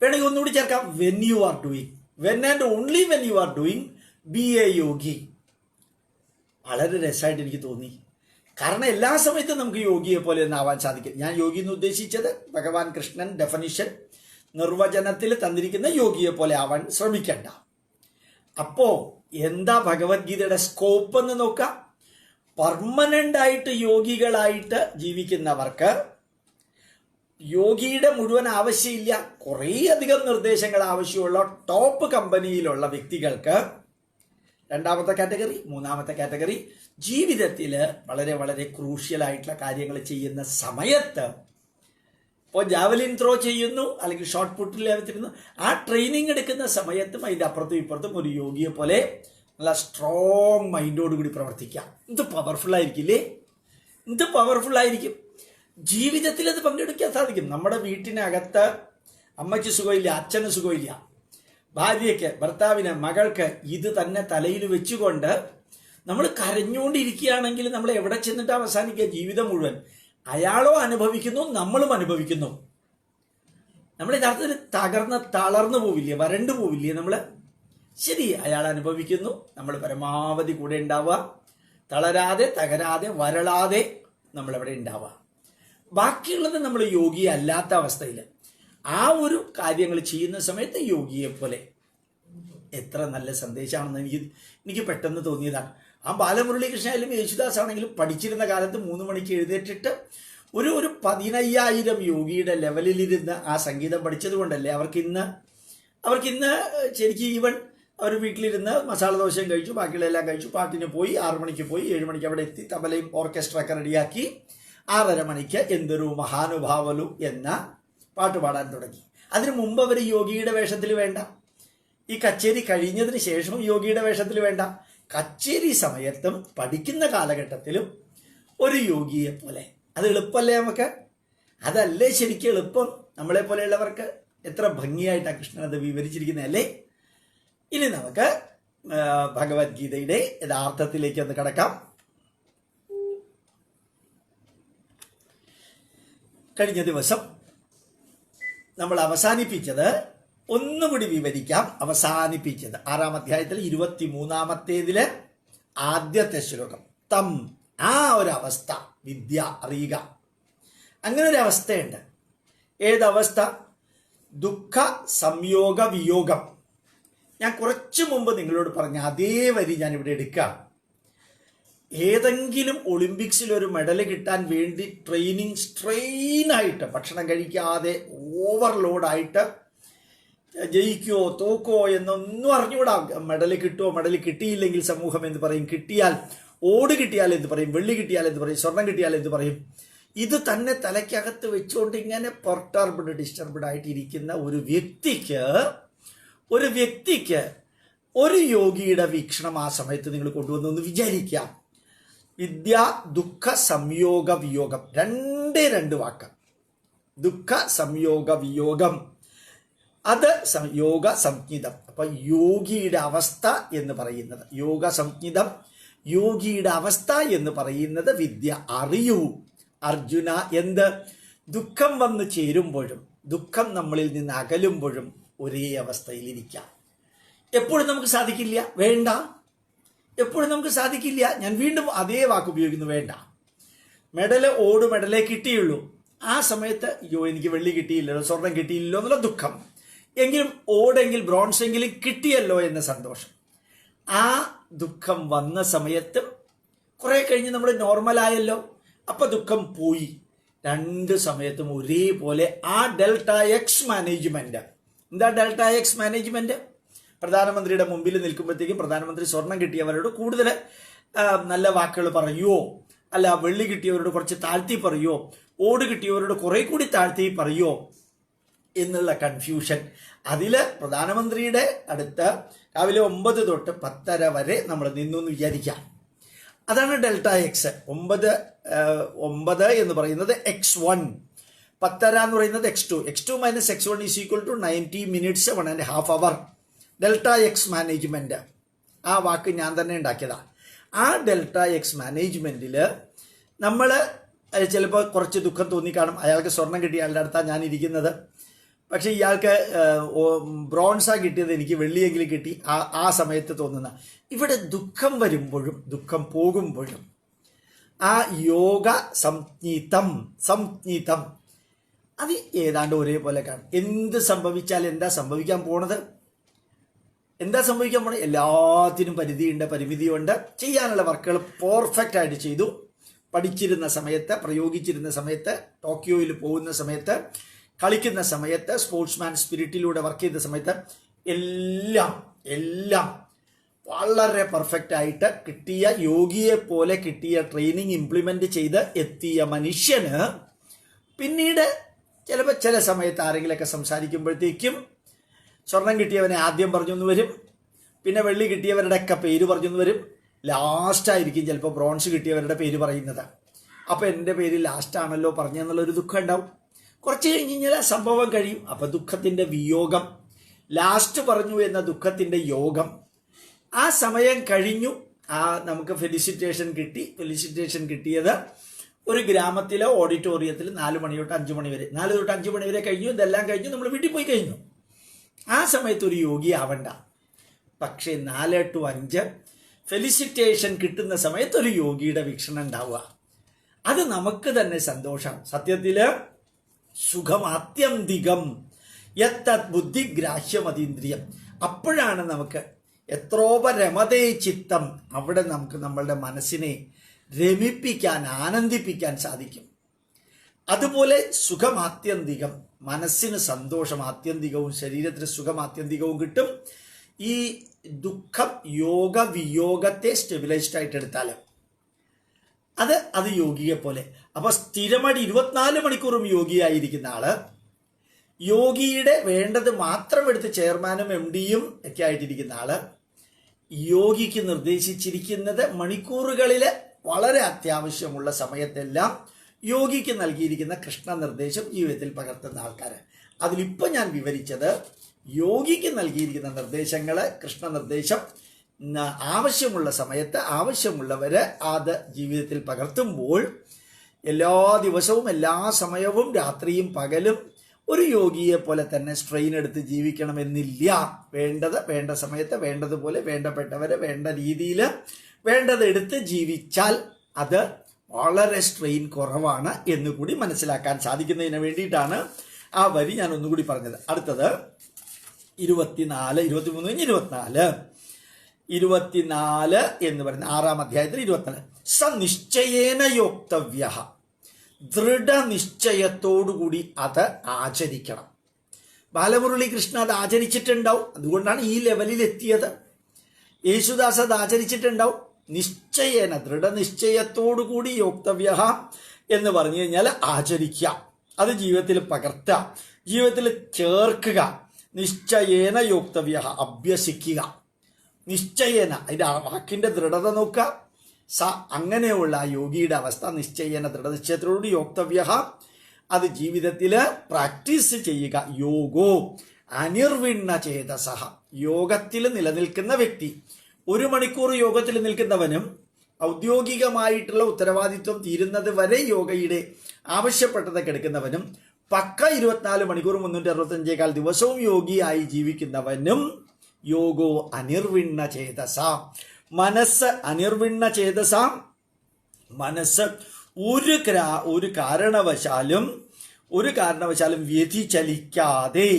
വേണമെങ്കിൽ ഒന്നുകൂടി ചേർക്കാം, when you are doing, when and only when you are doing be a yogi. വളരെ രസമായിട്ട് എനിക്ക് തോന്നി. കാരണം എല്ലാ സമയത്തും നമുക്ക് യോഗിയെ പോലെ ഒന്നും ആവാൻ സാധിക്കും. ഞാൻ യോഗി എന്ന് ഉദ്ദേശിച്ചത് ഭഗവാൻ കൃഷ്ണൻ ഡെഫിനിഷൻ നിർവചനത്തിൽ തന്നിരിക്കുന്ന യോഗിയെ പോലെ ആവാൻ ശ്രമിക്കണ്ട. അപ്പോ എന്താ ഭഗവത്ഗീതയുടെ സ്കോപ്പ് എന്ന് നോക്കാം. പെർമനന്റ് ആയിട്ട് യോഗികളായിട്ട് ജീവിക്കുന്നവർക്ക് യോഗിയുടെ മുഴുവൻ ആവശ്യമില്ല, കുറേ അധികം നിർദ്ദേശങ്ങൾ ആവശ്യമുള്ള ടോപ്പ് കമ്പനിയിലുള്ള വ്യക്തികൾക്ക് 2ാമത്തെ കാറ്റഗറി. 3ാമത്തെ കാറ്റഗറി ജീവിതത്തിൽ വളരെ വളരെ ക്രൂഷ്യൽ ആയിട്ടുള്ള കാര്യങ്ങൾ ചെയ്യുന്ന സമയത്ത്, ഇപ്പോൾ ജാവലിൻ ത്രോ ചെയ്യുന്നു അല്ലെങ്കിൽ ഷോർട്ട് പുട്ടിൽ എത്തുന്നു, ആ ട്രെയിനിങ് എടുക്കുന്ന സമയത്തും അതിൻ്റെ അപ്പുറത്തും ഇപ്പുറത്തും ഒരു യോഗിയെ പോലെ നല്ല സ്ട്രോങ് മൈൻഡോടുകൂടി പ്രവർത്തിക്കാം. ഇത് പവർഫുൾ ആയിരിക്കില്ലേ? ഇത് പവർഫുൾ ആയിരിക്കും. ജീവിതത്തിൽ അത് പങ്കെടുക്കാൻ സാധിക്കും. നമ്മുടെ വീട്ടിനകത്ത് അമ്മയ്ക്ക് സുഖമില്ല, അച്ഛന് സുഖമില്ല, ഭാര്യയ്ക്ക്, ഭർത്താവിന്, മകൾക്ക് ഇത് തന്നെ തലയിൽ വെച്ചുകൊണ്ട് നമ്മൾ കരഞ്ഞുകൊണ്ടിരിക്കുകയാണെങ്കിൽ നമ്മൾ എവിടെ ചെന്നിട്ട് അവസാനിക്കുക? ജീവിതം മുഴുവൻ അയാളോ അനുഭവിക്കുന്നു, നമ്മളും അനുഭവിക്കുന്നു. നമ്മൾ യഥാർത്ഥത്തിൽ തളർന്നു പോവില്ലേ, വരണ്ടു പോവില്ലേ നമ്മൾ? ശരി, അയാൾ അനുഭവിക്കുന്നു, നമ്മൾ പരമാവധി കൂടെ ഉണ്ടാവുക, തളരാതെ തകരാതെ വരളാതെ നമ്മളെവിടെ ഉണ്ടാവുക. ബാക്കിയുള്ളത് നമ്മൾ യോഗി അല്ലാത്ത അവസ്ഥയിൽ ആ ഒരു കാര്യങ്ങൾ ചെയ്യുന്ന സമയത്ത് യോഗിയെ പോലെ. എത്ര നല്ല സന്ദേശമാണെന്ന് എനിക്ക് പെട്ടെന്ന് തോന്നിയതാണ്. ആ ബാലമുരളീകൃഷ്ണ ആയാലും യേശുദാസ് ആണെങ്കിലും പഠിച്ചിരുന്ന കാലത്ത് 3 മണിക്ക് എഴുന്നേറ്റിട്ട് ഒരു 10,000 യോഗിയുടെ ലെവലിലിരുന്ന് ആ സംഗീതം പഠിച്ചത് കൊണ്ടല്ലേ അവർക്കിന്ന് ശരിക്കും ഈവൻ അവർ വീട്ടിലിരുന്ന് മസാല ദോശയും കഴിച്ചു, ബാക്കിയുള്ളതെല്ലാം കഴിച്ചു, പാട്ടിന് പോയി, 6 മണിക്ക് പോയി, 7 മണിക്ക് അവിടെ എത്തി, തബലയും ഓർക്കസ്ട്രയൊക്കെ റെഡിയാക്കി 6:30 മണിക്ക് എന്തൊരു മഹാനുഭാവലു എന്ന പാട്ട് പാടാൻ തുടങ്ങി. അതിനു മുമ്പ് അവർ യോഗിയുടെ വേഷത്തിൽ വേണ്ട, ഈ കച്ചേരി കഴിഞ്ഞതിന് ശേഷവും യോഗിയുടെ വേഷത്തിൽ വേണ്ട, കച്ചേരി സമയത്തും പഠിക്കുന്ന കാലഘട്ടത്തിലും ഒരു യോഗിയെ പോലെ. അത് എളുപ്പമല്ലേ നമുക്ക്? അതല്ലേ ശരിക്കും എളുപ്പം നമ്മളെ പോലെയുള്ളവർക്ക്? എത്ര ഭംഗിയായിട്ടാണ് കൃഷ്ണൻ അത് വിവരിച്ചിരിക്കുന്നതല്ലേ. ഇനി നമുക്ക് ഭഗവത്ഗീതയുടെ യഥാർത്ഥത്തിലേക്ക് ഒന്ന് കടക്കാം. കഴിഞ്ഞ ദിവസം നമ്മൾ അവസാനിപ്പിച്ചത്, ഒന്നുകൂടി വിവരിക്കാം. അവസാനിപ്പിച്ചത് 6-ാം അധ്യായത്തിൽ 23-ാമത്തേതിലെ ആദ്യത്തെ ശ്ലോകം. തം, ആ ഒരവസ്ഥ, വിദ്യ, അറിയുക. അങ്ങനെ ഒരു അവസ്ഥയുണ്ട്. ഏതവസ്ഥ? ദുഃഖ സംയോഗ വിയോഗം. ഞാൻ കുറച്ചു മുമ്പ് നിങ്ങളോട് പറഞ്ഞ അതേ വരി ഞാൻ ഇവിടെ എടുക്കാം. ഏതെങ്കിലും ഒളിമ്പിക്സിൽ ഒരു മെഡൽ കിട്ടാൻ വേണ്ടി സ്ട്രെയിനായിട്ട് ഭക്ഷണം കഴിക്കാതെ ഓവർലോഡായിട്ട് ജയിക്കുമോ തോക്കോ എന്നൊന്നും അറിഞ്ഞുകൂടാ. മെഡൽ കിട്ടുമോ, മെഡൽ കിട്ടിയില്ലെങ്കിൽ സമൂഹം എന്ന് പറയും, കിട്ടിയാൽ ഓട് കിട്ടിയാൽ എന്ത് പറയും, വെള്ളി കിട്ടിയാൽ എന്ത് പറയും, സ്വർണം കിട്ടിയാൽ എന്ത് പറയും. ഇത് തന്നെ തലയ്ക്കകത്ത് വെച്ചുകൊണ്ട് ഇങ്ങനെ ഡിസ്റ്റർബ്ഡ് ആയിട്ടിരിക്കുന്ന ഒരു വ്യക്തിക്ക് ഒരു യോഗിയുടെ വീക്ഷണം ആ സമയത്ത് നിങ്ങൾ കൊണ്ടുവന്നു വിചാരിക്കാം. വിദ്യ ദുഃഖ സംയോഗ വിയോഗം, രണ്ട് വാക്ക്. ദുഃഖ സംയോഗ വിയോഗം, അത് യോഗ സംജ്ഞിതം. അപ്പൊ യോഗിയുടെ അവസ്ഥ എന്ന് പറയുന്നത് യോഗ സംജ്ഞിതം, യോഗിയുടെ അവസ്ഥ എന്ന് പറയുന്നത് വിദ്യ. അറിയൂ അർജുന, എന്ത് ദുഃഖം വന്നു ചേരുമ്പോഴും ദുഃഖം നമ്മളിൽ നിന്ന് അകലുമ്പോഴും ഒരേ അവസ്ഥയിലിരിക്കാം. എപ്പോഴും നമുക്ക് സാധിക്കില്ല, വേണ്ട. എപ്പോഴും നമുക്ക് സാധിക്കില്ല. ഞാൻ വീണ്ടും അതേ വാക്ക് ഉപയോഗിക്കുന്നു, വേണ്ട. മെഡലേ കിട്ടിയുള്ളൂ. ആ സമയത്ത് എനിക്ക് വെള്ളി കിട്ടിയില്ലല്ലോ, സ്വർണം കിട്ടിയില്ലല്ലോ എന്നുള്ള ദുഃഖം. എങ്കിലും ഓടെങ്കിൽ ബ്രോൺസ് എങ്കിലും കിട്ടിയല്ലോ എന്ന സന്തോഷം. ആ ദുഃഖം വന്ന സമയത്തും കുറെ കഴിഞ്ഞ് നമ്മൾ നോർമലായല്ലോ, അപ്പൊ ദുഃഖം പോയി. രണ്ട് സമയത്തും ഒരേപോലെ ആ ഡെൽറ്റ എക്സ് മാനേജ്മെന്റ്. എന്താ ഡെൽറ്റ എക്സ് മാനേജ്മെന്റ്? പ്രധാനമന്ത്രിയുടെ മുമ്പിൽ നിൽക്കുമ്പോഴത്തേക്കും പ്രധാനമന്ത്രി സ്വർണം കിട്ടിയവരോട് കൂടുതൽ നല്ല വാക്കുകൾ പറയുമോ, അല്ല വെള്ളി കിട്ടിയവരോട് കുറച്ച് താഴ്ത്തി പറയുമോ, ഓട് കിട്ടിയവരോട് കുറെ കൂടി താഴ്ത്തി പറയുമോ എന്നുള്ള കൺഫ്യൂഷൻ. അതിൽ പ്രധാനമന്ത്രിയുടെ അടുത്ത് രാവിലെ 9 തൊട്ട് 10:30 വരെ നമ്മൾ നിന്നു എന്ന് വിചാരിക്കാം. അതാണ് ഡെൽറ്റ എക്സ്. 9 എന്ന് പറയുന്നത് x1, 10:30 എന്ന് പറയുന്നത് x2. x2 minus x1 is equal to 90 minutes 1.5 hour. Delta X management, ആ വാക്ക് ഞാൻ തന്നെ ഉണ്ടാക്കിയതാണ്. ആ ഡെൽറ്റ എക്സ് മാനേജ്മെന്റിൽ നമ്മൾ ചിലപ്പോൾ കുറച്ച് ദുഃഖം തോന്നിക്കാണും. അയാൾക്ക് സ്വർണം കിട്ടിയ ആളുടെ അടുത്താണ് ഞാൻ ഇരിക്കുന്നത്, പക്ഷെ ഇയാൾക്ക് ബ്രോൺസാ കിട്ടിയത്, എനിക്ക് വെള്ളിയെങ്കിലും കിട്ടി. ആ സമയത്ത് തോന്നുന്ന ഇവിടെ ദുഃഖം വരുമ്പോഴും ദുഃഖം പോകുമ്പോഴും ആ യോഗ സംജ്ഞിതം അത് ഏതാണ്ട് ഒരേപോലെ കാണും. എന്ത് സംഭവിച്ചാൽ എന്താ സംഭവിക്കാൻ പോണത്? എല്ലാത്തിനും പരിധിയുണ്ട്, പരിമിതിയുണ്ട്. ചെയ്യാനുള്ള വർക്കുകൾ പെർഫെക്റ്റ് ആയിട്ട് ചെയ്തു. പഠിച്ചിരുന്ന സമയത്ത്, പ്രയോഗിച്ചിരുന്ന സമയത്ത്, ടോക്കിയോയിൽ പോകുന്ന സമയത്ത്, കളിക്കുന്ന സമയത്ത്, സ്പോർട്സ്മാൻ സ്പിരിറ്റിലൂടെ വർക്ക് ചെയ്ത സമയത്ത് എല്ലാം വളരെ പെർഫെക്റ്റ് ആയിട്ട് കിട്ടിയ, യോഗിയെ പോലെ കിട്ടിയ ട്രെയിനിങ് ഇംപ്ലിമെന്റ് ചെയ്ത് എത്തിയ മനുഷ്യന് പിന്നീട് ചിലപ്പോൾ ചില സമയത്ത് ആരെങ്കിലൊക്കെ സംസാരിക്കുമ്പോഴത്തേക്കും സ്വർണം കിട്ടിയവനെ ആദ്യം പറഞ്ഞൊന്ന് വരും, പിന്നെ വെള്ളി കിട്ടിയവരുടെ ഒക്കെ പേര് പറഞ്ഞൊന്ന് വരും, ലാസ്റ്റായിരിക്കും ചിലപ്പോൾ ബ്രോൺസ് കിട്ടിയവരുടെ പേര് പറയുന്നത്. അപ്പോൾ എൻ്റെ പേര് ലാസ്റ്റാണല്ലോ പറഞ്ഞെന്നുള്ളൊരു ദുഃഖം ഉണ്ടാവും. കുറച്ച് കഴിഞ്ഞ് കഴിഞ്ഞാൽ സംഭവം കഴിയും. അപ്പം ദുഃഖത്തിൻ്റെ വിയോഗം, ലാസ്റ്റ് പറഞ്ഞു എന്ന ദുഃഖത്തിൻ്റെ യോഗം. ആ സമയം കഴിഞ്ഞു. നമുക്ക് ഫെലിസിറ്റേഷൻ കിട്ടിയത് ഒരു ഗ്രാമത്തിലെ ഓഡിറ്റോറിയത്തിൽ 4 മണി തൊട്ട് 5 മണി വരെ, 4 തൊട്ട് 5 മണി വരെ കഴിഞ്ഞു. ഇതെല്ലാം കഴിഞ്ഞു, നമ്മൾ വീട്ടിൽ പോയി കഴിഞ്ഞു. ആ സമയത്ത് ഒരു യോഗി ആവണ്ട. പക്ഷേ 4 to 5 ഫെലിസിറ്റേഷൻ കിട്ടുന്ന സമയത്ത് ഒരു യോഗിയുടെ വീക്ഷണം ഉണ്ടാവുക, അത് നമുക്ക് തന്നെ സന്തോഷം. സത്യത്തില് സുഖമാത്യന്തികം യത്തത് ബുദ്ധിഗ്രാഹ്യമതീന്ദ്രിയം. അപ്പോഴാണ് നമുക്ക് എത്രോപരമതേ ചിത്തം, അവിടെ നമുക്ക് നമ്മളുടെ മനസ്സിനെ രമിപ്പിക്കാൻ, ആനന്ദിപ്പിക്കാൻ സാധിക്കും. അതുപോലെ സുഖമാത്യന്തികം, മനസ്സിന് സന്തോഷം ആത്യന്തികവും ശരീരത്തിന് സുഖമാത്യന്തികവും കിട്ടും. ഈ ദുഃഖം യോഗ വിയോഗത്തെ സ്റ്റെബിലൈസ്ഡ് ആയിട്ട് എടുത്താൽ അത് യോഗിയെ പോലെ. അപ്പൊ സ്ഥിരമായിട്ട് 24 മണിക്കൂറും യോഗിയായിരിക്കുന്ന ആള്, യോഗിയുടെ വേണ്ടത് മാത്രം എടുത്ത് ചെയർമാനും MD-യും ഒക്കെ ആയിട്ടിരിക്കുന്ന ആള്, യോഗിക്ക് നിർദ്ദേശിച്ചിരിക്കുന്നത് മണിക്കൂറുകളിൽ വളരെ അത്യാവശ്യമുള്ള സമയത്തെല്ലാം യോഗിക്ക് നൽകിയിരിക്കുന്ന കൃഷ്ണ നിർദ്ദേശം ജീവിതത്തിൽ പകർത്തുന്ന ആൾക്കാർ. അതിലിപ്പോൾ ഞാൻ വിവരിച്ചത് യോഗിക്ക് നൽകിയിരിക്കുന്ന നിർദ്ദേശങ്ങള്, കൃഷ്ണ നിർദ്ദേശം ആവശ്യമുള്ള സമയത്ത് ആവശ്യമുള്ളവര് അത് ജീവിതത്തിൽ പകർത്തുമ്പോൾ എല്ലാ ദിവസവും എല്ലാ സമയവും രാത്രിയും പകലും ഒരു യോഗിയെ പോലെ തന്നെ സ്ട്രെയിൻ എടുത്ത് ജീവിക്കണമെന്നില്ല. വേണ്ട സമയത്ത് വേണ്ടതുപോലെ വേണ്ടപ്പെട്ടവരെ വേണ്ട രീതിയിൽ വേണ്ടത് എടുത്ത് ജീവിച്ചാൽ അത് വളരെ സ്ട്രെയിൻ കുറവാണ് എന്നുകൂടി മനസ്സിലാക്കാൻ സാധിക്കുന്നതിന് വേണ്ടിയിട്ടാണ് ആ വരി ഞാൻ ഒന്നുകൂടി പറഞ്ഞത്. അടുത്തത് 24, 23, 24 എന്ന് പറയുന്ന 6-ാം അധ്യായത്തിൽ 24 സനിശ്ചയേന യോക്തവ്യ, ദൃഢനിശ്ചയത്തോടുകൂടി അത് ആചരിക്കണം. ബാലമുരളി കൃഷ്ണ അത് ആചരിച്ചിട്ടുണ്ടാവും, അതുകൊണ്ടാണ് ഈ ലെവലിൽ എത്തിയത്. യേശുദാസ് അത് ആചരിച്ചിട്ടുണ്ടാവും. നിശ്ചയേന, ദൃഢനിശ്ചയത്തോടു കൂടി യോക്തവ്യ എന്ന് പറഞ്ഞു കഴിഞ്ഞാൽ ആചരിക്കുക, അത് ജീവിതത്തിൽ പകർത്തുക, ജീവിതത്തിൽ ചേർക്കുക. നിശ്ചയേന യോക്തവ്യ, അഭ്യസിക്കുക. നിശ്ചയേന, അതിൻ്റെ വാക്കിൻ്റെ ദൃഢത നോക്കുക. അങ്ങനെയുള്ള ആ യോഗിയുടെ അവസ്ഥ നിശ്ചയേന, ദൃഢനിശ്ചയത്തോടുകൂടി യോക്തവ്യ, അത് ജീവിതത്തിൽ പ്രാക്ടീസ് ചെയ്യുക. യോഗോ അനിർവിണ്ണ ചേതസഹ, യോഗത്തിൽ നിലനിൽക്കുന്ന വ്യക്തി. 1 മണിക്കൂർ യോഗത്തിൽ നിൽക്കുന്നവനും ഔദ്യോഗികമായിട്ടുള്ള ഉത്തരവാദിത്വം തീരുന്നത് വരെ യോഗയുടെ ആവശ്യപ്പെട്ടതൊക്കെ എടുക്കുന്നവനും പക്ക 24 മണിക്കൂർ 365 ദിവസവും യോഗിയായി ജീവിക്കുന്നവനും യോഗോ അനിർവിണ്ണ ചേതസ, മനസ്സ് അനിർവിണ്ണ ചേതസ, മനസ്സ് ഒരു കാരണവശാലും വ്യതിചലിക്കാതെ,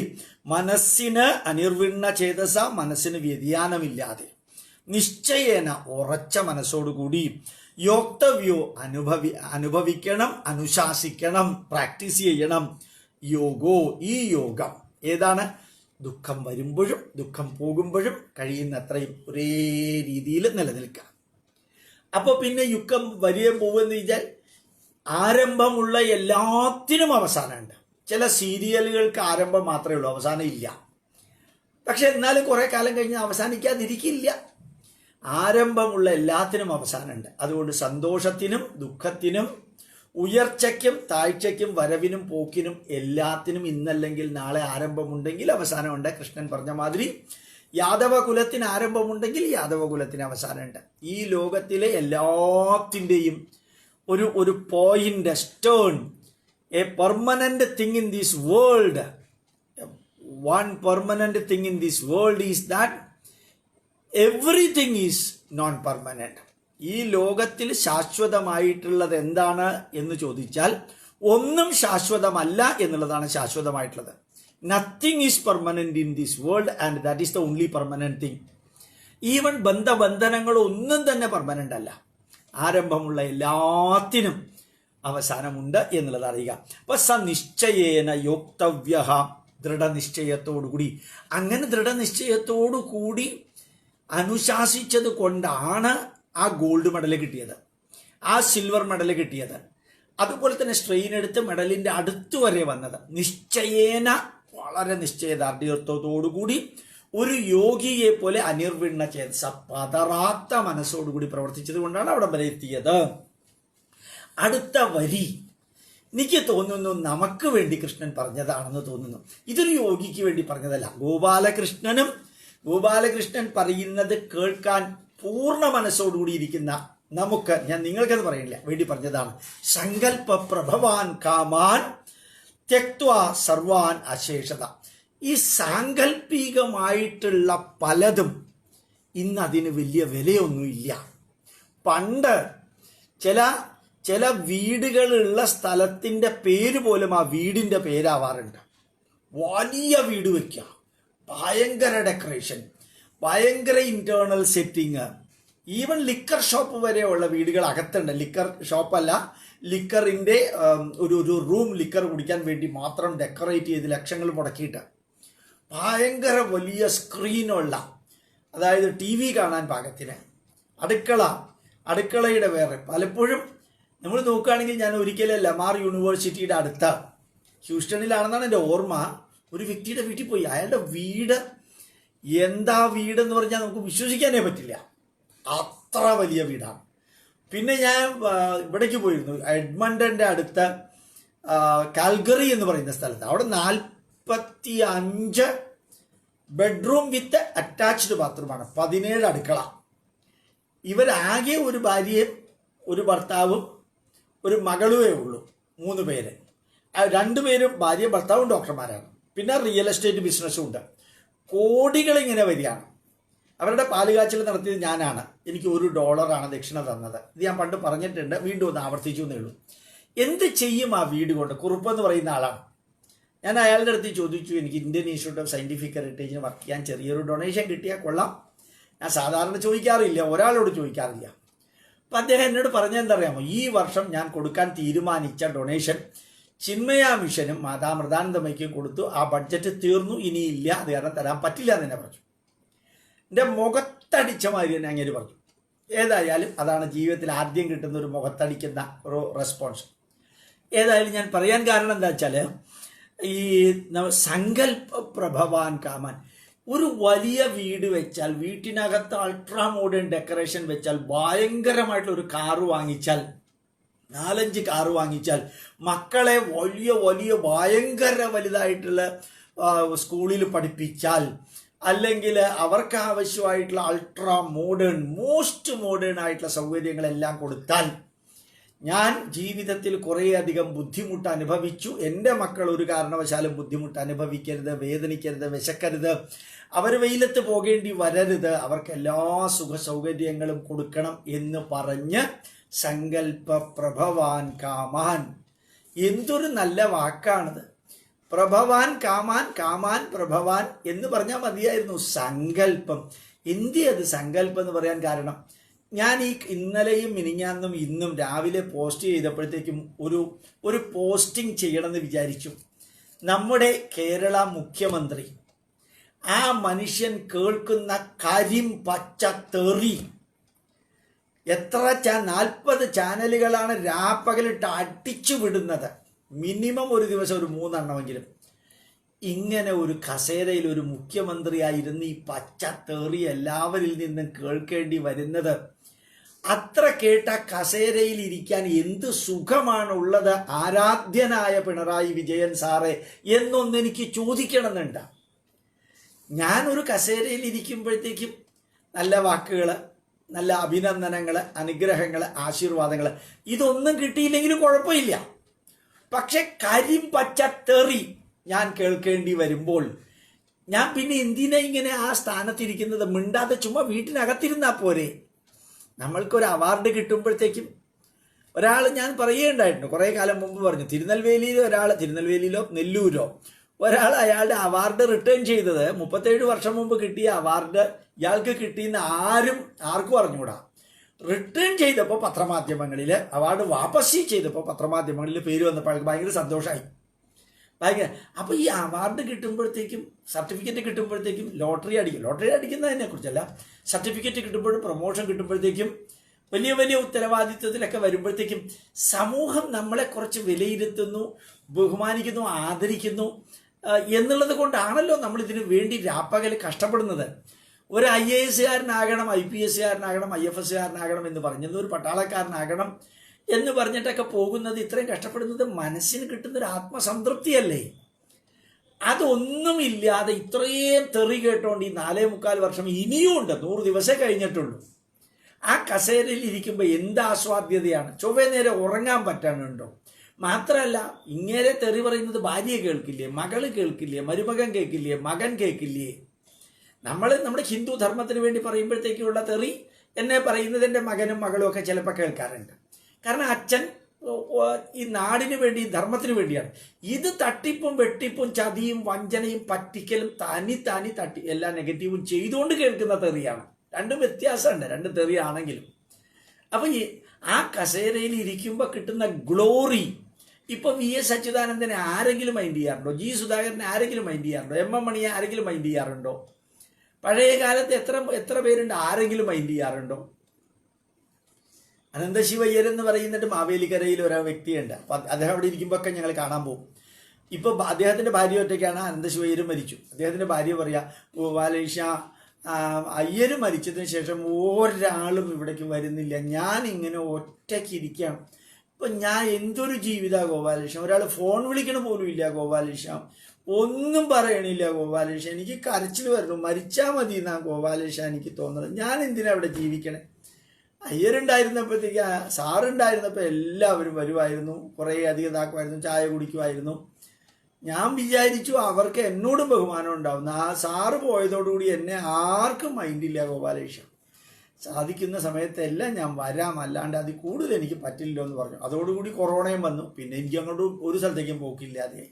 മനസ്സിന് അനിർവിണ്ണ ചേതസ, മനസ്സിന് വ്യതിയാനമില്ലാതെ, നിശ്ചയേന ഉറച്ച മനസ്സോടുകൂടി, യോക്തവ്യോ അനുഭവിക്കണം, അനുശാസിക്കണം, പ്രാക്ടീസ് ചെയ്യണം. യോഗോ, ഈ യോഗം ഏതാണ്? ദുഃഖം വരുമ്പോഴും ദുഃഖം പോകുമ്പോഴും കഴിയുന്നത്രയും ഒരേ രീതിയിൽ നിലനിൽക്കുക. അപ്പോൾ പിന്നെ യുക്കം വരികയും പോകുമെന്ന് വെച്ചാൽ ആരംഭമുള്ള എല്ലാത്തിനും അവസാനമുണ്ട്. ചില സീരിയലുകൾക്ക് ആരംഭം മാത്രമേ ഉള്ളൂ, അവസാനം ഇല്ല. പക്ഷെ എന്നാലും കുറെ കാലം കഴിഞ്ഞ് അവസാനിക്കാതിരിക്കില്ല. ആരംഭമുള്ള എല്ലാത്തിനും അവസാനമുണ്ട്. അതുകൊണ്ട് സന്തോഷത്തിനും ദുഃഖത്തിനും ഉയർച്ചയ്ക്കും താഴ്ചയ്ക്കും വരവിനും പോക്കിനും എല്ലാത്തിനും ഇന്നല്ലെങ്കിൽ നാളെ ആരംഭമുണ്ടെങ്കിൽ അവസാനമുണ്ട്. കൃഷ്ണൻ പറഞ്ഞ മാതിരി യാദവ കുലത്തിന് ആരംഭമുണ്ടെങ്കിൽ യാദവ കുലത്തിന് അവസാനമുണ്ട്. ഈ ലോകത്തിലെ എല്ലാത്തിൻ്റെയും ഒരു point, stern, a permanent thing in this world, one permanent thing in this world is that everything is non permanent. ഈ ലോകത്തിൽ ശാശ്വതമായിട്ടുള്ളത് എന്താണ് എന്ന് ചോദിച്ചാൽ ഒന്നും ശാശ്വതമല്ല എന്നുള്ളതാണ് ശാശ്വതമായിട്ടുള്ളത്. Nothing is permanent in this world and that is the only permanent thing. Even ബന്ധബന്ധനങ്ങൾ ഒന്നും തന്നെ പെർമനന്റ് അല്ല. ആരംഭമുള്ള എല്ലാത്തിനും അവസാനമുണ്ട് എന്നുള്ളത് അറിയുക. അപ്പൊ നിശ്ചയേന യോക്തവ്യ, ദൃഢനിശ്ചയത്തോടുകൂടി. അങ്ങനെ ദൃഢനിശ്ചയത്തോടുകൂടി അനുശാസിച്ചത് കൊണ്ടാണ് ആ ഗോൾഡ് മെഡൽ കിട്ടിയത്, ആ സിൽവർ മെഡൽ കിട്ടിയത്. അതുപോലെ തന്നെ സ്ട്രെയിൻ എടുത്ത് മെഡലിന്റെ അടുത്ത് വരെ വന്നത് നിശ്ചയേന, വളരെ നിശ്ചയദാർഢ്യത്തോടുകൂടി ഒരു യോഗിയെ പോലെ അനിർവിണ്ണ ചേതസ, പതറാത്ത മനസ്സോടുകൂടി പ്രവർത്തിച്ചത് കൊണ്ടാണ് അവിടെ വരെ എത്തിയത്. അടുത്ത വരി എനിക്ക് തോന്നുന്നു നമുക്ക് വേണ്ടി കൃഷ്ണൻ പറഞ്ഞതാണെന്ന് തോന്നുന്നു. ഇതൊരു യോഗിക്ക് വേണ്ടി പറഞ്ഞതല്ല. ഗോപാലകൃഷ്ണൻ പറയുന്നത് കേൾക്കാൻ പൂർണ്ണ മനസ്സോടുകൂടി ഇരിക്കുന്ന നമുക്ക്, ഞാൻ നിങ്ങൾക്കത് പറയില്ല, വേണ്ടി പറഞ്ഞതാണ്. സങ്കല്പ പ്രഭവാൻ കാമാൻ ത്യക്ത്വാ സർവാൻ അശേഷത. ഈ സാങ്കല്പികമായിട്ടുള്ള പലതും ഇന്ന് അതിന് വലിയ വിലയൊന്നുമില്ല. പണ്ട് ചില വീടുകളുള്ള സ്ഥലത്തിൻ്റെ പേര് പോലും ആ വീടിൻ്റെ പേരാവാറുണ്ട്. വലിയ വീട് വയ്ക്കുക, ഭയങ്കര ഡെക്കറേഷൻ, ഭയങ്കര internal setting. Even liquor shop വരെയുള്ള വീടുകൾ അകത്തുണ്ട്. ലിക്കർ ഷോപ്പല്ല, ലിക്കറിൻ്റെ ഒരു റൂം ലിക്കർ കുടിക്കാൻ വേണ്ടി മാത്രം ഡെക്കറേറ്റ് ചെയ്ത് ലക്ഷങ്ങൾ മുടക്കിയിട്ട് ഭയങ്കര വലിയ സ്ക്രീനുള്ള, അതായത് TV കാണാൻ പാകത്തിന്, അടുക്കളയുടെ വേറെ. പലപ്പോഴും നമ്മൾ നോക്കുകയാണെങ്കിൽ, ഞാൻ ഒരിക്കലും ലമാർ യൂണിവേഴ്സിറ്റിയുടെ അടുത്ത ഹ്യൂസ്റ്റണിലാണെന്നാണ് എൻ്റെ ഓർമ്മ, ഒരു വ്യക്തിയുടെ വീട്ടിൽ പോയി. അയാളുടെ വീട് എന്താ വീടെന്ന് പറഞ്ഞാൽ നമുക്ക് വിശ്വസിക്കാനേ പറ്റില്ല, അത്ര വലിയ വീടാണ്. പിന്നെ ഞാൻ ഇവിടേക്ക് പോയിരുന്നു, എഡ്മണ്ടൻ്റെ അടുത്ത കാൽഗറി എന്ന് പറയുന്ന സ്ഥലത്ത്. അവിടെ 45 ബെഡ്റൂം വിത്ത് അറ്റാച്ച്ഡ് ബാത്റൂമാണ്, 17 അടുക്കള. ഇവരാകെ ഒരു ഭാര്യയും ഒരു ഭർത്താവും ഒരു മകളുമേ ഉള്ളൂ, 3 പേര്. 2 പേരും ഭാര്യയും ഭർത്താവും ഡോക്ടർമാരാണ്. പിന്നെ റിയൽ എസ്റ്റേറ്റ് ബിസിനസ്സും ഉണ്ട്. കോടികൾ ഇങ്ങനെ വരികയാണ്. അവരുടെ പാലുകാച്ചൽ നടത്തിയത് ഞാനാണ്. എനിക്ക് $1 ദക്ഷിണ തന്നത്. ഇത് ഞാൻ പണ്ട് പറഞ്ഞിട്ടുണ്ട്, വീണ്ടും ഒന്ന് ആവർത്തിച്ചു എന്നേ ഉള്ളൂ. എന്ത് ചെയ്യും ആ വീട് കൊണ്ട്? കുറുപ്പ് എന്ന് പറയുന്ന ആളാണ്. ഞാൻ അയാളുടെ അടുത്ത് ചോദിച്ചു, എനിക്ക് ഇന്ത്യൻ ഇൻസ്റ്റിറ്റ്യൂട്ട് ഓഫ് സയൻറ്റിഫിക് ഹെറിറ്റേജിന് വർക്ക് ചെയ്യാൻ ചെറിയൊരു ഡൊണേഷൻ കിട്ടിയാൽ കൊള്ളാം. ഞാൻ സാധാരണ ചോദിക്കാറില്ല, ഒരാളോട് ചോദിക്കാറില്ല. അപ്പം അദ്ദേഹം എന്നോട് പറഞ്ഞതെന്താ അറിയാമോ? ഈ വർഷം ഞാൻ കൊടുക്കാൻ തീരുമാനിച്ച ഡൊണേഷൻ ചിന്മയ മിഷനും മാതാ മൃതാനന്ദമയ്ക്കും കൊടുത്തു. ആ ബഡ്ജറ്റ് തീർന്നു, ഇനിയില്ല, അത് കാരണം തരാൻ പറ്റില്ല എന്ന് തന്നെ പറഞ്ഞു. എൻ്റെ മുഖത്തടിച്ച മാതിരി തന്നെ അങ്ങനെ പറഞ്ഞു. ഏതായാലും അതാണ് ജീവിതത്തിൽ ആദ്യം കിട്ടുന്ന ഒരു മുഖത്തടിക്കുന്ന ഒരു റെസ്പോൺസ്. ഏതായാലും ഞാൻ പറയാൻ കാരണം എന്താ വെച്ചാൽ, ഈ സങ്കല്പ പ്രഭവാൻ കാമാൻ, ഒരു വലിയ വീട് വെച്ചാൽ, വീട്ടിനകത്ത് അൾട്രാ മോഡേൺ ഡെക്കറേഷൻ വെച്ചാൽ, ഭയങ്കരമായിട്ടുള്ള ഒരു കാറ് വാങ്ങിച്ചാൽ, 4-5 കാറ് വാങ്ങിച്ചാൽ, മക്കളെ വലിയ വലിയ ഭയങ്കര വലുതായിട്ടുള്ള സ്കൂളിൽ പഠിപ്പിച്ചാൽ, അല്ലെങ്കിൽ അവർക്ക് ആവശ്യമായിട്ടുള്ള അൾട്രാ മോഡേൺ, മോസ്റ്റ് മോഡേൺ ആയിട്ടുള്ള സൗകര്യങ്ങളെല്ലാം കൊടുത്താൽ, ഞാൻ ജീവിതത്തിൽ കുറേയധികം ബുദ്ധിമുട്ട് അനുഭവിച്ചു. എൻ്റെ മക്കൾ ഒരു കാരണവശാലും ബുദ്ധിമുട്ട് അനുഭവിക്കരുത്, വേദനിക്കരുത്, വിശക്കരുത്, അവർ വെയിലത്ത് പോകേണ്ടി വരരുത്, അവർക്ക് എല്ലാ സുഖ സൗകര്യങ്ങളും കൊടുക്കണം എന്ന് പറഞ്ഞ് സങ്കല്പ പ്രഭവാൻ കാമാൻ. എന്തൊരു നല്ല വാക്കാണത്. പ്രഭവാൻ കാമാൻ, കാമാൻ പ്രഭവാൻ എന്ന് പറഞ്ഞാൽ മതിയായിരുന്നു. സങ്കല്പം, എന്ത് സങ്കല്പം എന്ന് പറയാൻ കാരണം, ഞാൻ ഈ ഇന്നലെയും മിനിഞ്ഞാന്നും ഇന്നും രാവിലെ പോസ്റ്റ് ചെയ്തപ്പോഴത്തേക്കും ഒരു പോസ്റ്റിംഗ് ചെയ്യണമെന്ന് വിചാരിച്ചു. നമ്മുടെ കേരള മുഖ്യമന്ത്രി, ആ മനുഷ്യൻ കേൾക്കുന്ന കരിം പച്ച തെറി, എത്ര 40 ചാനലുകളാണ് രാപ്പകലിട്ട് അടിച്ചു വിടുന്നത്. മിനിമം ഒരു ദിവസം ഒരു 3 എണ്ണമെങ്കിലും. ഇങ്ങനെ ഒരു കസേരയിൽ ഒരു മുഖ്യമന്ത്രിയായിരുന്ന് ഈ പച്ച തെറി എല്ലാവരിൽ നിന്നും കേൾക്കേണ്ടി വരുന്നത്, അത്ര കേട്ട കസേരയിൽ ഇരിക്കാൻ എന്ത് സുഖമാണുള്ളത് ആരാധ്യനായ പിണറായി വിജയൻ സാറേ എന്നൊന്നെനിക്ക് ചോദിക്കണമെന്നുണ്ട്. ഞാനൊരു കസേരയിൽ ഇരിക്കുമ്പോഴത്തേക്കും നല്ല വാക്കുകൾ, നല്ല അഭിനന്ദനങ്ങൾ, അനുഗ്രഹങ്ങൾ, ആശീർവാദങ്ങൾ ഇതൊന്നും കിട്ടിയില്ലെങ്കിലും കുഴപ്പമില്ല. പക്ഷെ കരിം പച്ച തെറി ഞാൻ കേൾക്കേണ്ടി വരുമ്പോൾ ഞാൻ പിന്നെ എന്തിനാ ഇങ്ങനെ ആ സ്ഥാനത്തിരിക്കുന്നത്? മിണ്ടാതെ ചുമ്മാ വീട്ടിനകത്തിരുന്നാൽ പോരെ? നമ്മൾക്കൊരു അവാർഡ് കിട്ടുമ്പോഴത്തേക്കും ഒരാൾ, ഞാൻ പറയുകയുണ്ടായിട്ടുണ്ട് കുറേ കാലം മുമ്പ് പറഞ്ഞു, തിരുനെൽവേലിയിലോ നെല്ലൂരോ ഒരാൾ അയാളുടെ അവാർഡ് റിട്ടേൺ ചെയ്തത് 37 വർഷം മുമ്പ് കിട്ടിയ അവാർഡ് ഇയാൾക്ക് കിട്ടിയെന്ന് ആർക്കും അറിഞ്ഞുകൂടാ. റിട്ടേൺ ചെയ്തപ്പോൾ പത്രമാധ്യമങ്ങളിൽ, അവാർഡ് വാപസ് ചെയ്തപ്പോൾ പത്രമാധ്യമങ്ങളിൽ പേര് വന്നപ്പോൾ അയാൾക്ക് ഭയങ്കര സന്തോഷമായി. അപ്പോൾ ഈ അവാർഡ് കിട്ടുമ്പോഴത്തേക്കും, സർട്ടിഫിക്കറ്റ് കിട്ടുമ്പോഴത്തേക്കും ലോട്ടറി അടിക്കുന്നതിനെ കുറിച്ചല്ല, സർട്ടിഫിക്കറ്റ് കിട്ടുമ്പോഴും പ്രൊമോഷൻ കിട്ടുമ്പോഴത്തേക്കും വലിയ വലിയ ഉത്തരവാദിത്വത്തിലൊക്കെ വരുമ്പോഴത്തേക്കും സമൂഹം നമ്മളെ കുറച്ച് വിലയിരുത്തുന്നു, ബഹുമാനിക്കുന്നു, ആദരിക്കുന്നു എന്നുള്ളത് കൊണ്ടാണല്ലോ നമ്മൾ ഇതിനു വേണ്ടി രാപ്പകൽ കഷ്ടപ്പെടുന്നത്. ഒരു IAS-കാരനാകണം, IPS-കാരനാകണം, IFS-കാരനാകണം എന്ന് പറഞ്ഞത്, ഒരു പട്ടാളക്കാരനാകണം എന്ന് പറഞ്ഞിട്ടൊക്കെ പോകുന്നത്, ഇത്രയും കഷ്ടപ്പെടുന്നത് മനസ്സിന് കിട്ടുന്നൊരു ആത്മസംതൃപ്തിയല്ലേ? അതൊന്നുമില്ലാതെ ഇത്രയും തെറി കേട്ടോണ്ട് ഈ 4.25 വർഷം ഇനിയും ഉണ്ട്, 100 ദിവസമേ കഴിഞ്ഞിട്ടുള്ളൂ. ആ കസേരയിൽ ഇരിക്കുമ്പോൾ എന്ത് ആസ്വാദ്യതയാണ്. ചൊവ്വേ നേരെ ഉറങ്ങാൻ പറ്റാനുണ്ടോ? മാത്രമല്ല, ഇങ്ങനെ തെറി പറയുന്നത് ഭാര്യ കേൾക്കില്ലേ, മകള് കേൾക്കില്ലേ, മരുമകൻ കേൾക്കില്ലേ, മകൻ കേൾക്കില്ലേ? നമ്മുടെ ഹിന്ദു ധർമ്മത്തിന് വേണ്ടി പറയുമ്പോഴത്തേക്കുള്ള തെറി എന്നെ പറയുന്നത് എൻ്റെ മകനും മകളും ഒക്കെ ചിലപ്പോൾ കേൾക്കാറുണ്ട്. കാരണം അച്ഛൻ ഈ നാടിന് വേണ്ടി, ധർമ്മത്തിന് വേണ്ടിയാണ്. ഇത് തട്ടിപ്പും വെട്ടിപ്പും ചതിയും വഞ്ചനയും പറ്റിക്കലും തട്ടി എല്ലാ നെഗറ്റീവും ചെയ്തുകൊണ്ട് കേൾക്കുന്ന തെറിയാണ്. രണ്ടും വ്യത്യാസമുണ്ട്, 2 തെറിയാണെങ്കിലും. അപ്പം ആ കസേരയിൽ ഇരിക്കുമ്പോൾ കിട്ടുന്ന ഗ്ലോറി, ഇപ്പൊ VS അച്യുതാനന്ദനെ ആരെങ്കിലും മൈൻഡ് ചെയ്യാറുണ്ടോ? G സുധാകരനെ ആരെങ്കിലും മൈൻഡ് ചെയ്യാറുണ്ടോ? MM മണിയെ ആരെങ്കിലും മൈൻഡ് ചെയ്യാറുണ്ടോ? പഴയ കാലത്ത് എത്ര പേരുണ്ട് ആരെങ്കിലും മൈൻഡ് ചെയ്യാറുണ്ടോ? അനന്തശിവയ്യർ എന്ന് പറയുന്നിട്ട് മാവേലിക്കരയിൽ ഒരു വ്യക്തിയുണ്ട്. അപ്പം അദ്ദേഹം അവിടെ ഇരിക്കുമ്പോൾ ഒക്കെ ഞങ്ങൾ കാണാൻ പോകും. ഇപ്പൊ അദ്ദേഹത്തിന്റെ ഭാര്യ ഒറ്റയ്ക്കാണ്. അനന്തശിവയ്യരും മരിച്ചു. അദ്ദേഹത്തിന്റെ ഭാര്യ പറയാ, ഗോപാലേഷ, അയ്യര് മരിച്ചതിന് ശേഷം ഒരാളും ഇവിടേക്ക് വരുന്നില്ല, ഞാൻ ഇങ്ങനെ ഒറ്റയ്ക്ക് ഇരിക്കുകയാണ്. ഇപ്പൊ ഞാൻ എന്തൊരു ജീവിത ഗോപാലേഷ, ഒരാൾ ഫോൺ വിളിക്കണ പോലും ഇല്ല ഗോപാലേഷ, ഒന്നും പറയണില്ല ഗോപാലേഷ, എനിക്ക് കരച്ചിൽ വരുന്നു, മരിച്ചാൽ മതി എന്നാ ഗോപാലേഷ എനിക്ക് തോന്നുന്നത്. ഞാൻ എന്തിനാ അവിടെ ജീവിക്കണേ? അയ്യരുണ്ടായിരുന്നപ്പോഴത്തേക്ക്, സാറുണ്ടായിരുന്നപ്പോൾ എല്ലാവരും വരുമായിരുന്നു, കുറേ അധികം ഇതാക്കുമായിരുന്നു, ചായ കുടിക്കുമായിരുന്നു. ഞാൻ വിചാരിച്ചു അവർക്ക് എന്നോടും ബഹുമാനം ഉണ്ടാവുന്ന. ആ സാറ് പോയതോടുകൂടി എന്നെ ആർക്കും മൈൻഡില്ല ഗോപാലേഷ, സാധിക്കുന്ന സമയത്തെല്ലാം ഞാൻ വരാം, അല്ലാണ്ട് അതിൽ കൂടുതൽ എനിക്ക് പറ്റില്ലല്ലോ എന്ന് പറഞ്ഞു. അതോടുകൂടി കൊറോണയും വന്നു. പിന്നെ എനിക്ക് അങ്ങോട്ട് ഒരു സ്ഥലത്തേക്കും പോക്കില്ലാതെയായി.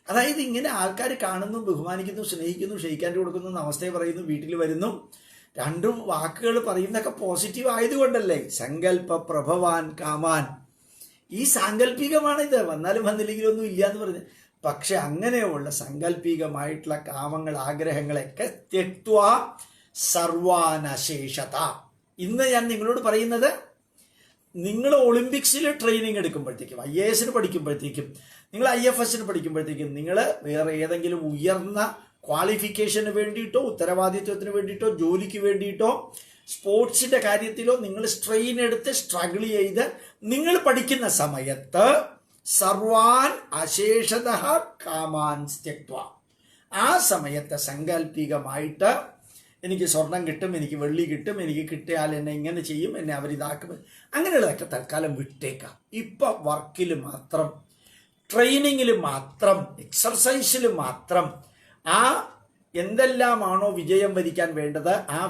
അതായത് ഇങ്ങനെ ആൾക്കാർ കാണുന്നു, ബഹുമാനിക്കുന്നു, സ്നേഹിക്കുന്നു, ക്ഷയിക്കാൻ കൊടുക്കുന്നു, നമസ്തേ പറയുന്നു, വീട്ടിൽ വരുന്നു, 2 വാക്കുകൾ പറയുന്നതൊക്കെ പോസിറ്റീവ് ആയതുകൊണ്ടല്ലേ. സങ്കല്പ പ്രഭവാൻ കാമാൻ ഈ സാങ്കല്പികമാണിത്, വന്നാലും വന്നില്ലെങ്കിലും ഒന്നും ഇല്ല എന്ന് പറഞ്ഞ്. പക്ഷെ അങ്ങനെയുള്ള സാങ്കല്പികമായിട്ടുള്ള കാമങ്ങൾ, ആഗ്രഹങ്ങളൊക്കെ ത്യക്ത്വാ സർവാനശേഷത. ഇന്ന് ഞാൻ നിങ്ങളോട് പറയുന്നത്, നിങ്ങൾ ഒളിമ്പിക്സിൽ ട്രെയിനിങ് എടുക്കുമ്പോഴത്തേക്കും, IAS പഠിക്കുമ്പോഴത്തേക്കും, നിങ്ങൾ IFS പഠിക്കുമ്പോഴത്തേക്കും, നിങ്ങൾ വേറെ ഏതെങ്കിലും ഉയർന്ന ക്വാളിഫിക്കേഷന് വേണ്ടിയിട്ടോ ഉത്തരവാദിത്വത്തിന് വേണ്ടിയിട്ടോ ജോലിക്ക് വേണ്ടിയിട്ടോ സ്പോർട്സിന്റെ കാര്യത്തിലോ നിങ്ങൾ സ്ട്രെയിൻ എടുത്ത് സ്ട്രഗിൾ ചെയ്ത് നിങ്ങൾ പഠിക്കുന്ന സമയത്ത് സർവാൻ അശേഷത കാമാൻ ത്യക്ത്വ, ആ സമയത്ത് സാങ്കല്പികമായിട്ട് എനിക്ക് സ്വർണം കിട്ടും, എനിക്ക് വെള്ളി കിട്ടും, എനിക്ക് കിട്ടിയാൽ എന്നെ ഇങ്ങനെ ചെയ്യും, എന്നെ അവരിതാക്കും, അങ്ങനെയുള്ളതൊക്കെ തൽക്കാലം വിട്ടേക്കാം. ഇപ്പൊ വർക്കിൽ മാത്രം, ട്രെയിനിങ്ങിൽ മാത്രം, എക്സർസൈസിൽ മാത്രം ആ എന്തെല്ലാമാണോ വിജയം വരിക്കാൻ വേണ്ടത്, ആ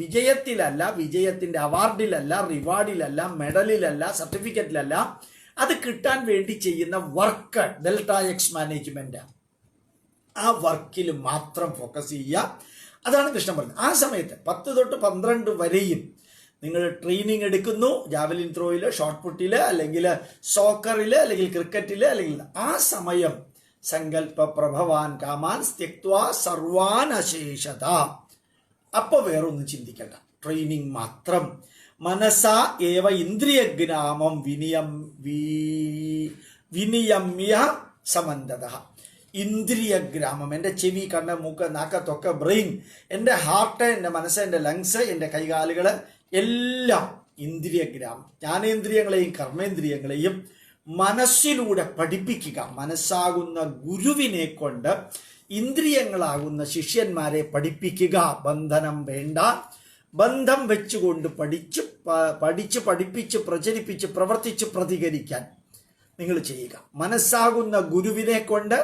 വിജയത്തിലല്ല, വിജയത്തിന്റെ അവാർഡിലല്ല, റിവാർഡിലല്ല, മെഡലിലല്ല, സർട്ടിഫിക്കറ്റിലല്ല, അത് കിട്ടാൻ വേണ്ടി ചെയ്യുന്ന വർക്ക്, ഡെൽറ്റ എക്സ് മാനേജ്മെന്റ്, ആ വർക്കിൽ മാത്രം ഫോക്കസ് ചെയ്യുക. അതാണ് കൃഷ്ണൻ പറഞ്ഞത്. ആ സമയത്ത് 10 തൊട്ട് 12 വരെയും നിങ്ങൾ ട്രെയിനിങ് എടുക്കുന്നു, ജാവലിൻ ത്രോയില്, ഷോട്ട് പുട്ടില്, അല്ലെങ്കിൽ സോക്കറില്, അല്ലെങ്കിൽ ക്രിക്കറ്റില്, അല്ലെങ്കിൽ ആ സമയം സങ്കല്പ പ്രഭവാൻ കാമാൻ ത്യക്ത്വാ സർവാൻ അശേഷത. അപ്പൊ വേറൊന്നും ചിന്തിക്കണ്ട, ട്രെയിനിങ് മാത്രം. മനസാ ഏവ ഇന്ദ്രിയഗ്രാമം വിനിയമ്യ സമന്തത. ഇന്ദ്രിയഗ്രാമം, എൻ്റെ ചെവി, കണ്ണ്, മൂക്ക്, നാക്ക്, ത്വക്ക്, ബ്രെയിൻ, എൻ്റെ ഹാർട്ട്, എൻ്റെ മനസ്സ്, എൻ്റെ ലങ്സ്, എൻ്റെ കൈകാലുകൾ എല്ലാം ഇന്ദ്രിയഗ്രാമം. ജ്ഞാനേന്ദ്രിയങ്ങളെയും കർമ്മേന്ദ്രിയങ്ങളെയും മനസ്സിലൂടെ പഠിപ്പിക്കുക. മനസ്സാകുന്ന ഗുരുവിനെ കൊണ്ട് ഇന്ദ്രിയങ്ങളാകുന്ന ശിഷ്യന്മാരെ പഠിപ്പിക്കുക. ബന്ധനം വേണ്ട, ബന്ധം വെച്ചുകൊണ്ട് പഠിപ്പിച്ച് പ്രചരിപ്പിച്ച് പ്രവർത്തിച്ച് പ്രതികരിക്കാൻ നിങ്ങൾ ചെയ്യുക. മനസ്സാകുന്ന ഗുരുവിനെ കൊണ്ട്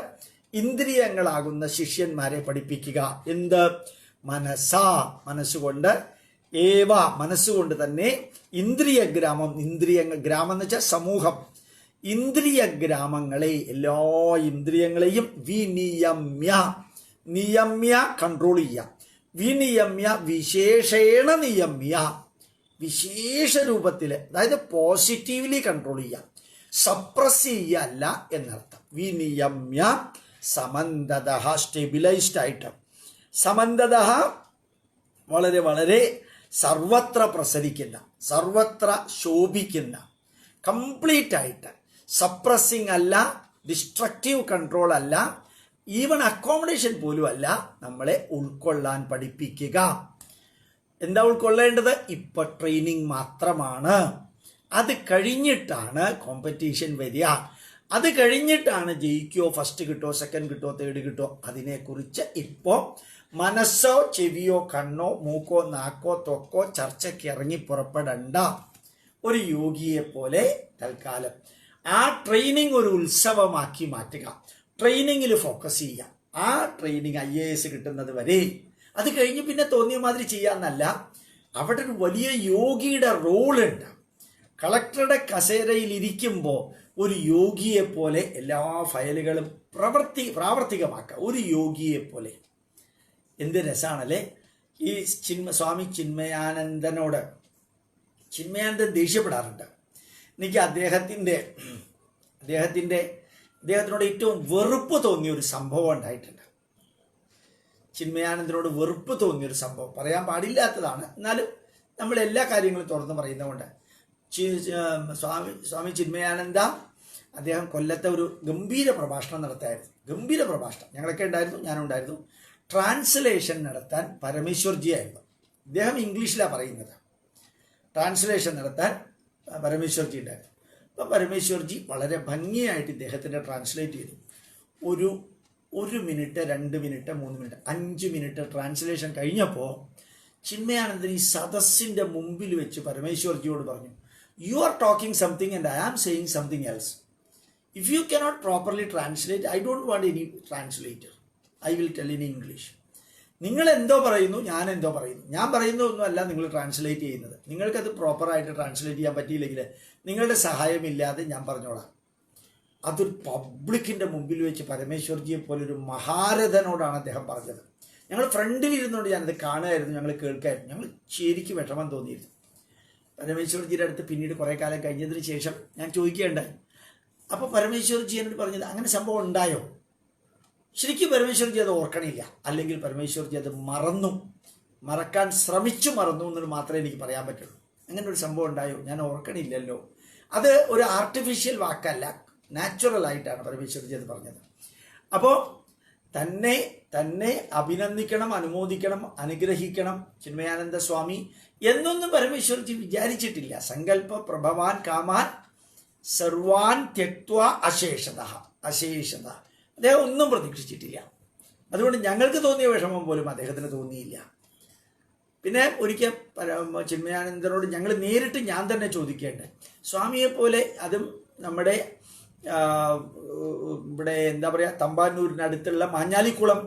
ഇന്ദ്രിയങ്ങളാകുന്ന ശിഷ്യന്മാരെ പഠിപ്പിക്കുക. എന്ത്? മനസ്സാ, മനസ്സുകൊണ്ട്, ഏവ മനസ്സുകൊണ്ട് തന്നെ, ഇന്ദ്രിയഗ്രാമം, ഗ്രാമം എന്ന് വെച്ചാൽ സമൂഹം, ഇന്ദ്രിയഗ്രാമങ്ങളെ, എല്ലാ ഇന്ദ്രിയങ്ങളെയും നിയമ്യ കൺട്രോൾ ചെയ്യുക. വിനിയമ്യ വിശേഷേണ നിയമ്യ, വിശേഷ രൂപത്തിൽ, അതായത് പോസിറ്റീവ്ലി കൺട്രോൾ ചെയ്യുക, സപ്രസ് ചെയ്യല്ല എന്നർത്ഥം. വിനിയമ്യ സമന്തത, സ്റ്റെബിലൈസ്ഡ് ആയിട്ട്. സമന്തത വളരെ വളരെ സർവത്ര പ്രസരിക്കുന്ന, സർവത്ര ശോഭിക്കുന്ന, കംപ്ലീറ്റ് ആയിട്ട് സപ്രസിങ് അല്ല, ഡിസ്ട്രക്റ്റീവ് കൺട്രോൾ അല്ല, ഈവൻ അക്കോമഡേഷൻ പോലും അല്ല, നമ്മളെ ഉൾക്കൊള്ളാൻ പഠിപ്പിക്കുക. എന്താ ഉൾക്കൊള്ളേണ്ടത്? ഇപ്പൊ ട്രെയിനിങ് മാത്രമാണ്. അത് കഴിഞ്ഞിട്ടാണ് കോമ്പറ്റീഷൻ വരിക. അത് കഴിഞ്ഞിട്ടാണ് ജയിക്കോ, ഫസ്റ്റ് കിട്ടോ, സെക്കൻഡ് കിട്ടോ, തേർഡ് കിട്ടോ, അതിനെക്കുറിച്ച് ഇപ്പോൾ മനസ്സോ ചെവിയോ കണ്ണോ മൂക്കോ നാക്കോ ത്വക്കോ ചർച്ചയ്ക്ക് ഇറങ്ങി പുറപ്പെടണ്ട. ഒരു യോഗിയെ പോലെ തൽക്കാലം ആ ട്രെയിനിങ് ഒരു ഉത്സവമാക്കി മാറ്റുക. ട്രെയിനിങ്ങിൽ ഫോക്കസ് ചെയ്യുക. ആ ട്രെയിനിങ് IAS കിട്ടുന്നത് വരെ. അത് കഴിഞ്ഞ് പിന്നെ തോന്നിയ മാതിരി ചെയ്യാന്നല്ല, അവിടെ ഒരു വലിയ യോഗിയുടെ റോളുണ്ട്. കളക്ടറുടെ കസേരയിൽ ഇരിക്കുമ്പോൾ ഒരു യോഗിയെ പോലെ എല്ലാ ഫയലുകളും പ്രാവർത്തികമാക്കുക. ഒരു യോഗിയെ പോലെ. എന്ത് രസാണല്ലേ! ഈ സ്വാമി ചിന്മയാനന്ദനോട് ചിന്മയാനന്ദൻ ദേഷ്യപ്പെടാറുണ്ട്. എനിക്ക് അദ്ദേഹത്തിനോട് ഏറ്റവും വെറുപ്പ് തോന്നിയ ഒരു സംഭവം ഉണ്ടായിട്ടുണ്ട്. ചിന്മയാനന്ദനോട് വെറുപ്പ് തോന്നിയൊരു സംഭവം പറയാൻ പാടില്ലാത്തതാണ്, എന്നാലും നമ്മൾ എല്ലാ കാര്യങ്ങളും തുറന്ന് പറയുന്നതുകൊണ്ട്. സ്വാമി ചിന്മയാനന്ദ അദ്ദേഹം കൊല്ലത്തെ ഒരു ഗംഭീര പ്രഭാഷണം നടത്തായിരുന്നു. ഗംഭീര പ്രഭാഷണം. ഞങ്ങളൊക്കെ ഉണ്ടായിരുന്നു, ഞാനുണ്ടായിരുന്നു. ട്രാൻസ്ലേഷൻ നടത്താൻ പരമേശ്വർജി ആയിരുന്നു. ഇദ്ദേഹം ഇംഗ്ലീഷിലാണ് പറയുന്നത്. ട്രാൻസ്ലേഷൻ നടത്താൻ പരമേശ്വർജി ഉണ്ടായിരുന്നു. അപ്പോൾ പരമേശ്വർജി വളരെ ഭംഗിയായിട്ട് ഇദ്ദേഹത്തിൻ്റെ ട്രാൻസ്ലേറ്റ് ചെയ്തു. ഒരു minute, 2 minute, 3 minute, 5 minute translation കഴിഞ്ഞപ്പോൾ ചിന്മയാനന്ദൻ ഈ സദസ്സിൻ്റെ മുമ്പിൽ വെച്ച് പരമേശ്വർജിയോട് പറഞ്ഞു, you are talking something and I am saying something else. If you cannot properly translate, I don't want any translator, I will tell in English. നിങ്ങൾ എന്തോ പറയുന്നു, ഞാൻ എന്തോ പറയുന്നു. ഞാൻ പറയുന്നതൊന്നുമല്ല നിങ്ങൾ ട്രാൻസ്ലേറ്റ് ചെയ്യുന്നത്. നിങ്ങൾക്കത് പ്രോപ്പറായിട്ട് ട്രാൻസ്ലേറ്റ് ചെയ്യാൻ പറ്റിയില്ലെങ്കിൽ നിങ്ങളുടെ സഹായമില്ലാതെ ഞാൻ പറഞ്ഞോളാം. അതൊരു പബ്ലിക്കിൻ്റെ മുമ്പിൽ വെച്ച് പരമേശ്വർജിയെ പോലൊരു മഹാരഥനോടാണ് അദ്ദേഹം പറഞ്ഞത്. ഞങ്ങൾ ഫ്രണ്ടിൽ ഇരുന്നുകൊണ്ട് ഞാനത് കാണുമായിരുന്നു, ഞങ്ങൾ കേൾക്കായിരുന്നു. ഞങ്ങൾ ശരിക്കും വിഷമം തോന്നിയിരുന്നു. പരമേശ്വർജിയുടെ അടുത്ത് പിന്നീട് കുറേ കാലം കഴിഞ്ഞതിന് ശേഷം ഞാൻ ചോദിക്കുകയുണ്ടായി. അപ്പോൾ പരമേശ്വർജി എന്നോട് പറഞ്ഞത്, അങ്ങനെ സംഭവം ഉണ്ടായോ? ശരിക്കും പരമേശ്വർജി അത് ഓർക്കണില്ല, അല്ലെങ്കിൽ പരമേശ്വർജി അത് മറക്കാൻ ശ്രമിച്ചു മറന്നു എന്ന് മാത്രമേ എനിക്ക് പറയാൻ പറ്റുള്ളൂ. അങ്ങനെ ഒരു സംഭവം ഉണ്ടായോ? ഞാൻ ഓർക്കണില്ലല്ലോ. അത് ഒരു ആർട്ടിഫിഷ്യൽ വാക്കല്ല, നാച്ചുറൽ ആയിട്ടാണ് പരമേശ്വർജി അത് പറഞ്ഞത്. അപ്പോൾ തന്നെ അഭിനന്ദിക്കണം, അനുമോദിക്കണം, അനുഗ്രഹിക്കണം ചിന്മയാനന്ദ സ്വാമി എന്നൊന്നും പരമേശ്വർജി വിചാരിച്ചിട്ടില്ല. സങ്കല്പ പ്രഭവാൻ കാമാൻ സർവാൻ ത്യക്ത്വ അശേഷത അദ്ദേഹം ഒന്നും പ്രതീക്ഷിച്ചിട്ടില്ല. അതുകൊണ്ട് ഞങ്ങൾക്ക് തോന്നിയ വിഷമം പോലും അദ്ദേഹത്തിന് തോന്നിയില്ല. പിന്നെ ഒരിക്കൽ ചിന്മയാനന്ദനോട് ഞങ്ങൾ നേരിട്ട് ഞാൻ തന്നെ ചോദിക്കേണ്ടത്, സ്വാമിയെപ്പോലെ അതും നമ്മുടെ ഇവിടെ എന്താ പറയുക, തമ്പാനൂരിനടുത്തുള്ള മാഞ്ഞാലിക്കുളം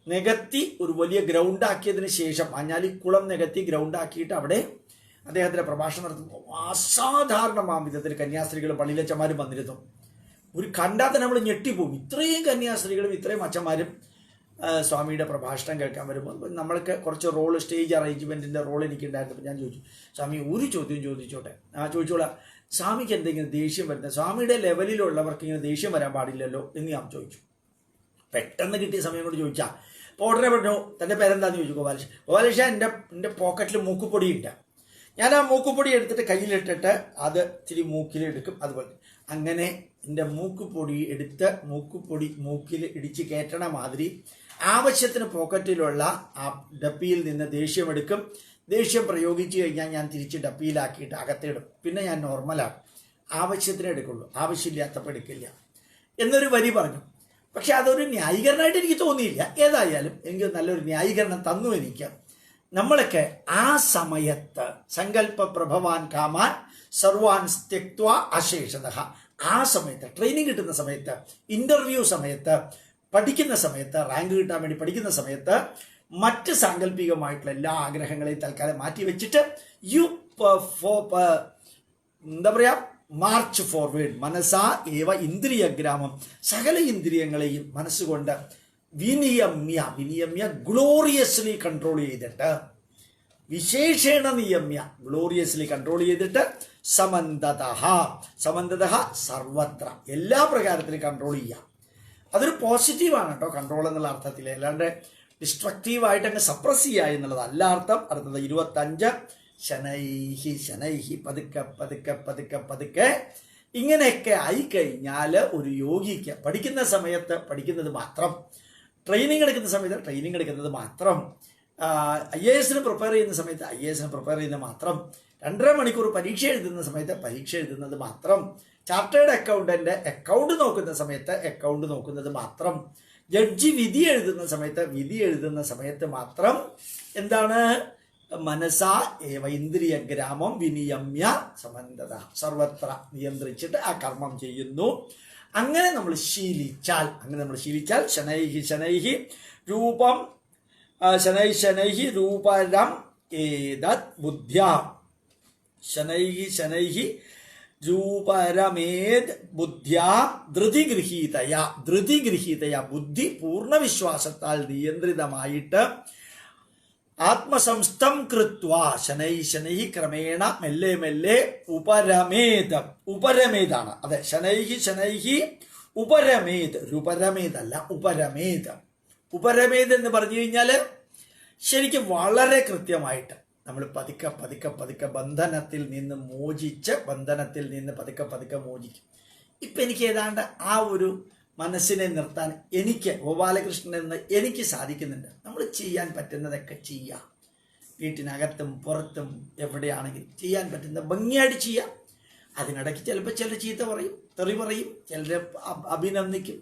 നികത്തി ഒരു വലിയ ഗ്രൗണ്ടാക്കിയതിന് ശേഷം, മാഞ്ഞാലിക്കുളം നികത്തി ഗ്രൗണ്ടാക്കിയിട്ട് അവിടെ അദ്ദേഹത്തിൻ്റെ പ്രഭാഷണം നടത്തുമ്പോൾ അസാധാരണമാം വിധത്തിൽ കന്യാസ്ത്രീകളും പള്ളിയിലച്ചന്മാരും വന്നിരുന്നു. ഒരു കണ്ടാൽ തന്നെ നമ്മൾ ഞെട്ടിപ്പോകും. ഇത്രയും കന്യാസ്ത്രീകളും ഇത്രയും അച്ഛന്മാരും സ്വാമിയുടെ പ്രഭാഷണം കേൾക്കാൻ വരുമ്പോൾ നമ്മൾക്ക് കുറച്ച് സ്റ്റേജ് അറേഞ്ച്മെൻറ്റിൻ്റെ റോൾ എനിക്കുണ്ടായിരുന്നപ്പോൾ ഞാൻ ചോദിച്ചു, സ്വാമി ഒരു ചോദ്യം ചോദിച്ചോട്ടെ? ചോദിച്ചോളാം. സ്വാമിക്ക് എന്തെങ്കിലും ദേഷ്യം വരുന്നത്, സ്വാമിയുടെ ലെവലിലുള്ളവർക്ക് ഇങ്ങനെ ദേഷ്യം വരാൻ പാടില്ലല്ലോ എന്ന് ഞാൻ ചോദിച്ചു. പെട്ടെന്ന് കിട്ടിയ സമയം കൊണ്ട് ചോദിച്ചാൽ അപ്പോൾ ഉടനെ പറഞ്ഞു, തൻ്റെ പേരെന്താണെന്ന് ചോദിച്ചു. ഗോപാലകൃഷ്ണ എൻ്റെ പോക്കറ്റിൽ മൂക്കുപൊടി ഉണ്ട്. ഞാൻ ആ മൂക്കുപൊടി എടുത്തിട്ട് കയ്യിലിട്ടിട്ട് അത് ഇത്തിരി മൂക്കിലെടുക്കും. അതുപോലെ അങ്ങനെ എൻ്റെ മൂക്കുപൊടി എടുത്ത് മൂക്കിൽ ഇടിച്ച് കയറ്റണ മാതിരി ആവശ്യത്തിന് പോക്കറ്റിലുള്ള ആ ഡപ്പിയിൽ നിന്ന് ദേഷ്യമെടുക്കും. ദേഷ്യം പ്രയോഗിച്ചു കഴിഞ്ഞാൽ ഞാൻ തിരിച്ച് ഡപ്പിയിലാക്കിയിട്ട് അകത്തിടും. പിന്നെ ഞാൻ നോർമലാണ്, ആവശ്യത്തിനേ എടുക്കുള്ളൂ, ആവശ്യമില്ലാത്തപ്പോൾ എടുക്കില്ല എന്നൊരു വരി പറഞ്ഞു. പക്ഷെ അതൊരു ന്യായീകരണമായിട്ട് എനിക്ക് തോന്നിയില്ല. ഏതായാലും എനിക്ക് നല്ലൊരു ന്യായീകരണം തന്നു എനിക്ക്. നമ്മളൊക്കെ ആ സമയത്ത് സങ്കല്പ പ്രഭവാൻ കാമാൻ സർവാൻ ത്യക്ത്വ അശേഷത, ആ സമയത്ത് ട്രെയിനിങ് കിട്ടുന്ന സമയത്ത്, ഇന്റർവ്യൂ സമയത്ത്, പഠിക്കുന്ന സമയത്ത്, റാങ്ക് കിട്ടാൻ വേണ്ടി പഠിക്കുന്ന സമയത്ത് മറ്റ് സാങ്കല്പികമായിട്ടുള്ള എല്ലാ ആഗ്രഹങ്ങളെയും തൽക്കാലം മാറ്റി വെച്ചിട്ട് എന്താ പറയാ, മാർച്ച് ഫോർവേഡ്. മനസ്സാ ഏവ ഇന്ദ്രിയഗ്രാമം, സകല ഇന്ദ്രിയങ്ങളെയും മനസ്സുകൊണ്ട് വിനിയമ്യ ഗ്ലോറിയസ്ലി കൺട്രോൾ ചെയ്തിട്ട്, വിശേഷേണ നിയമ്യ ഗ്ലോറിയസ്ലി കൺട്രോൾ ചെയ്തിട്ട്, സമന്തത സർവത്ര എല്ലാ പ്രകാരത്തിലും കൺട്രോൾ ചെയ്യാം. അതൊരു പോസിറ്റീവാണ് കേട്ടോ, കൺട്രോൾ എന്നുള്ള അർത്ഥത്തിൽ. അല്ലാണ്ട് ഡിസ്ട്രക്റ്റീവായിട്ട് അങ്ങ് സപ്രസ് ചെയ്യുക എന്നുള്ളതല്ല അർത്ഥം. അടുത്തത് 25 ശനൈഹി പതുക്കെ ഇങ്ങനെയൊക്കെ ആയിക്കഴിഞ്ഞാൽ ഒരു യോഗിക്ക് പഠിക്കുന്ന സമയത്ത് പഠിക്കുന്നത് മാത്രം, ട്രെയിനിങ് എടുക്കുന്ന സമയത്ത് ട്രെയിനിങ് എടുക്കുന്നത് മാത്രം, IAS പ്രിപ്പയർ ചെയ്യുന്ന സമയത്ത് IAS പ്രിപ്പയർ ചെയ്യുന്നത് മാത്രം, 2.5 മണിക്കൂർ പരീക്ഷ എഴുതുന്ന സമയത്ത് പരീക്ഷ എഴുതുന്നത് മാത്രം, ചാർട്ടേഡ് അക്കൗണ്ടന്റ് അക്കൗണ്ട് നോക്കുന്ന സമയത്ത് അക്കൗണ്ട് നോക്കുന്നത് മാത്രം, ജഡ്ജി വിധി എഴുതുന്ന സമയത്ത് മാത്രം എന്താണ്, മനസ്സാ ഏവ ഇന്ദ്രിയഗ്രാമം വിനിയമ്യ സമന്തത സർവത്ര നിയന്ത്രിച്ചിട്ട് ആ കർമ്മം ചെയ്യുന്നു. അങ്ങനെ നമ്മൾ ശീലിച്ചാൽ ശനൈഹി രൂപം ശനൈഹി രൂപരം ഏതത് ബുദ്ധ്യ ശനൈഹി രൂപരമേത് ബുദ്ധ്യ ധൃതിഗൃഹീതയ ബുദ്ധി പൂർണ്ണവിശ്വാസത്താൽ നിയന്ത്രിതമായിട്ട് ആത്മസംസ്ഥം കൃത്വ ശനൈ ക്രമേണ മെല്ലെ ഉപരമേതാണ്. അതെ, ശനൈഹി ഉപരമേത്, രുപരമേതല്ല, ഉപരമേത് എന്ന് പറഞ്ഞു കഴിഞ്ഞാൽ ശരിക്കും വളരെ കൃത്യമായിട്ട് നമ്മൾ പതുക്കെ ബന്ധനത്തിൽ നിന്ന് പതുക്കെ മോചിക്കും. ഇപ്പം എനിക്ക് ഏതാണ്ട് ആ ഒരു മനസ്സിനെ നിർത്താൻ ഗോപാലകൃഷ്ണൻ എന്ന് എനിക്ക് സാധിക്കുന്നുണ്ട്. നമ്മൾ ചെയ്യാൻ പറ്റുന്നതൊക്കെ ചെയ്യാം. വീട്ടിനകത്തും പുറത്തും എവിടെയാണെങ്കിലും ചെയ്യാൻ പറ്റുന്ന ഭംഗിയായിട്ട് ചെയ്യാം. അതിനിടയ്ക്ക് ചിലപ്പോൾ ചിലർ ചീത്ത പറയും, തെറി പറയും, ചിലർ അഭിനന്ദിക്കും.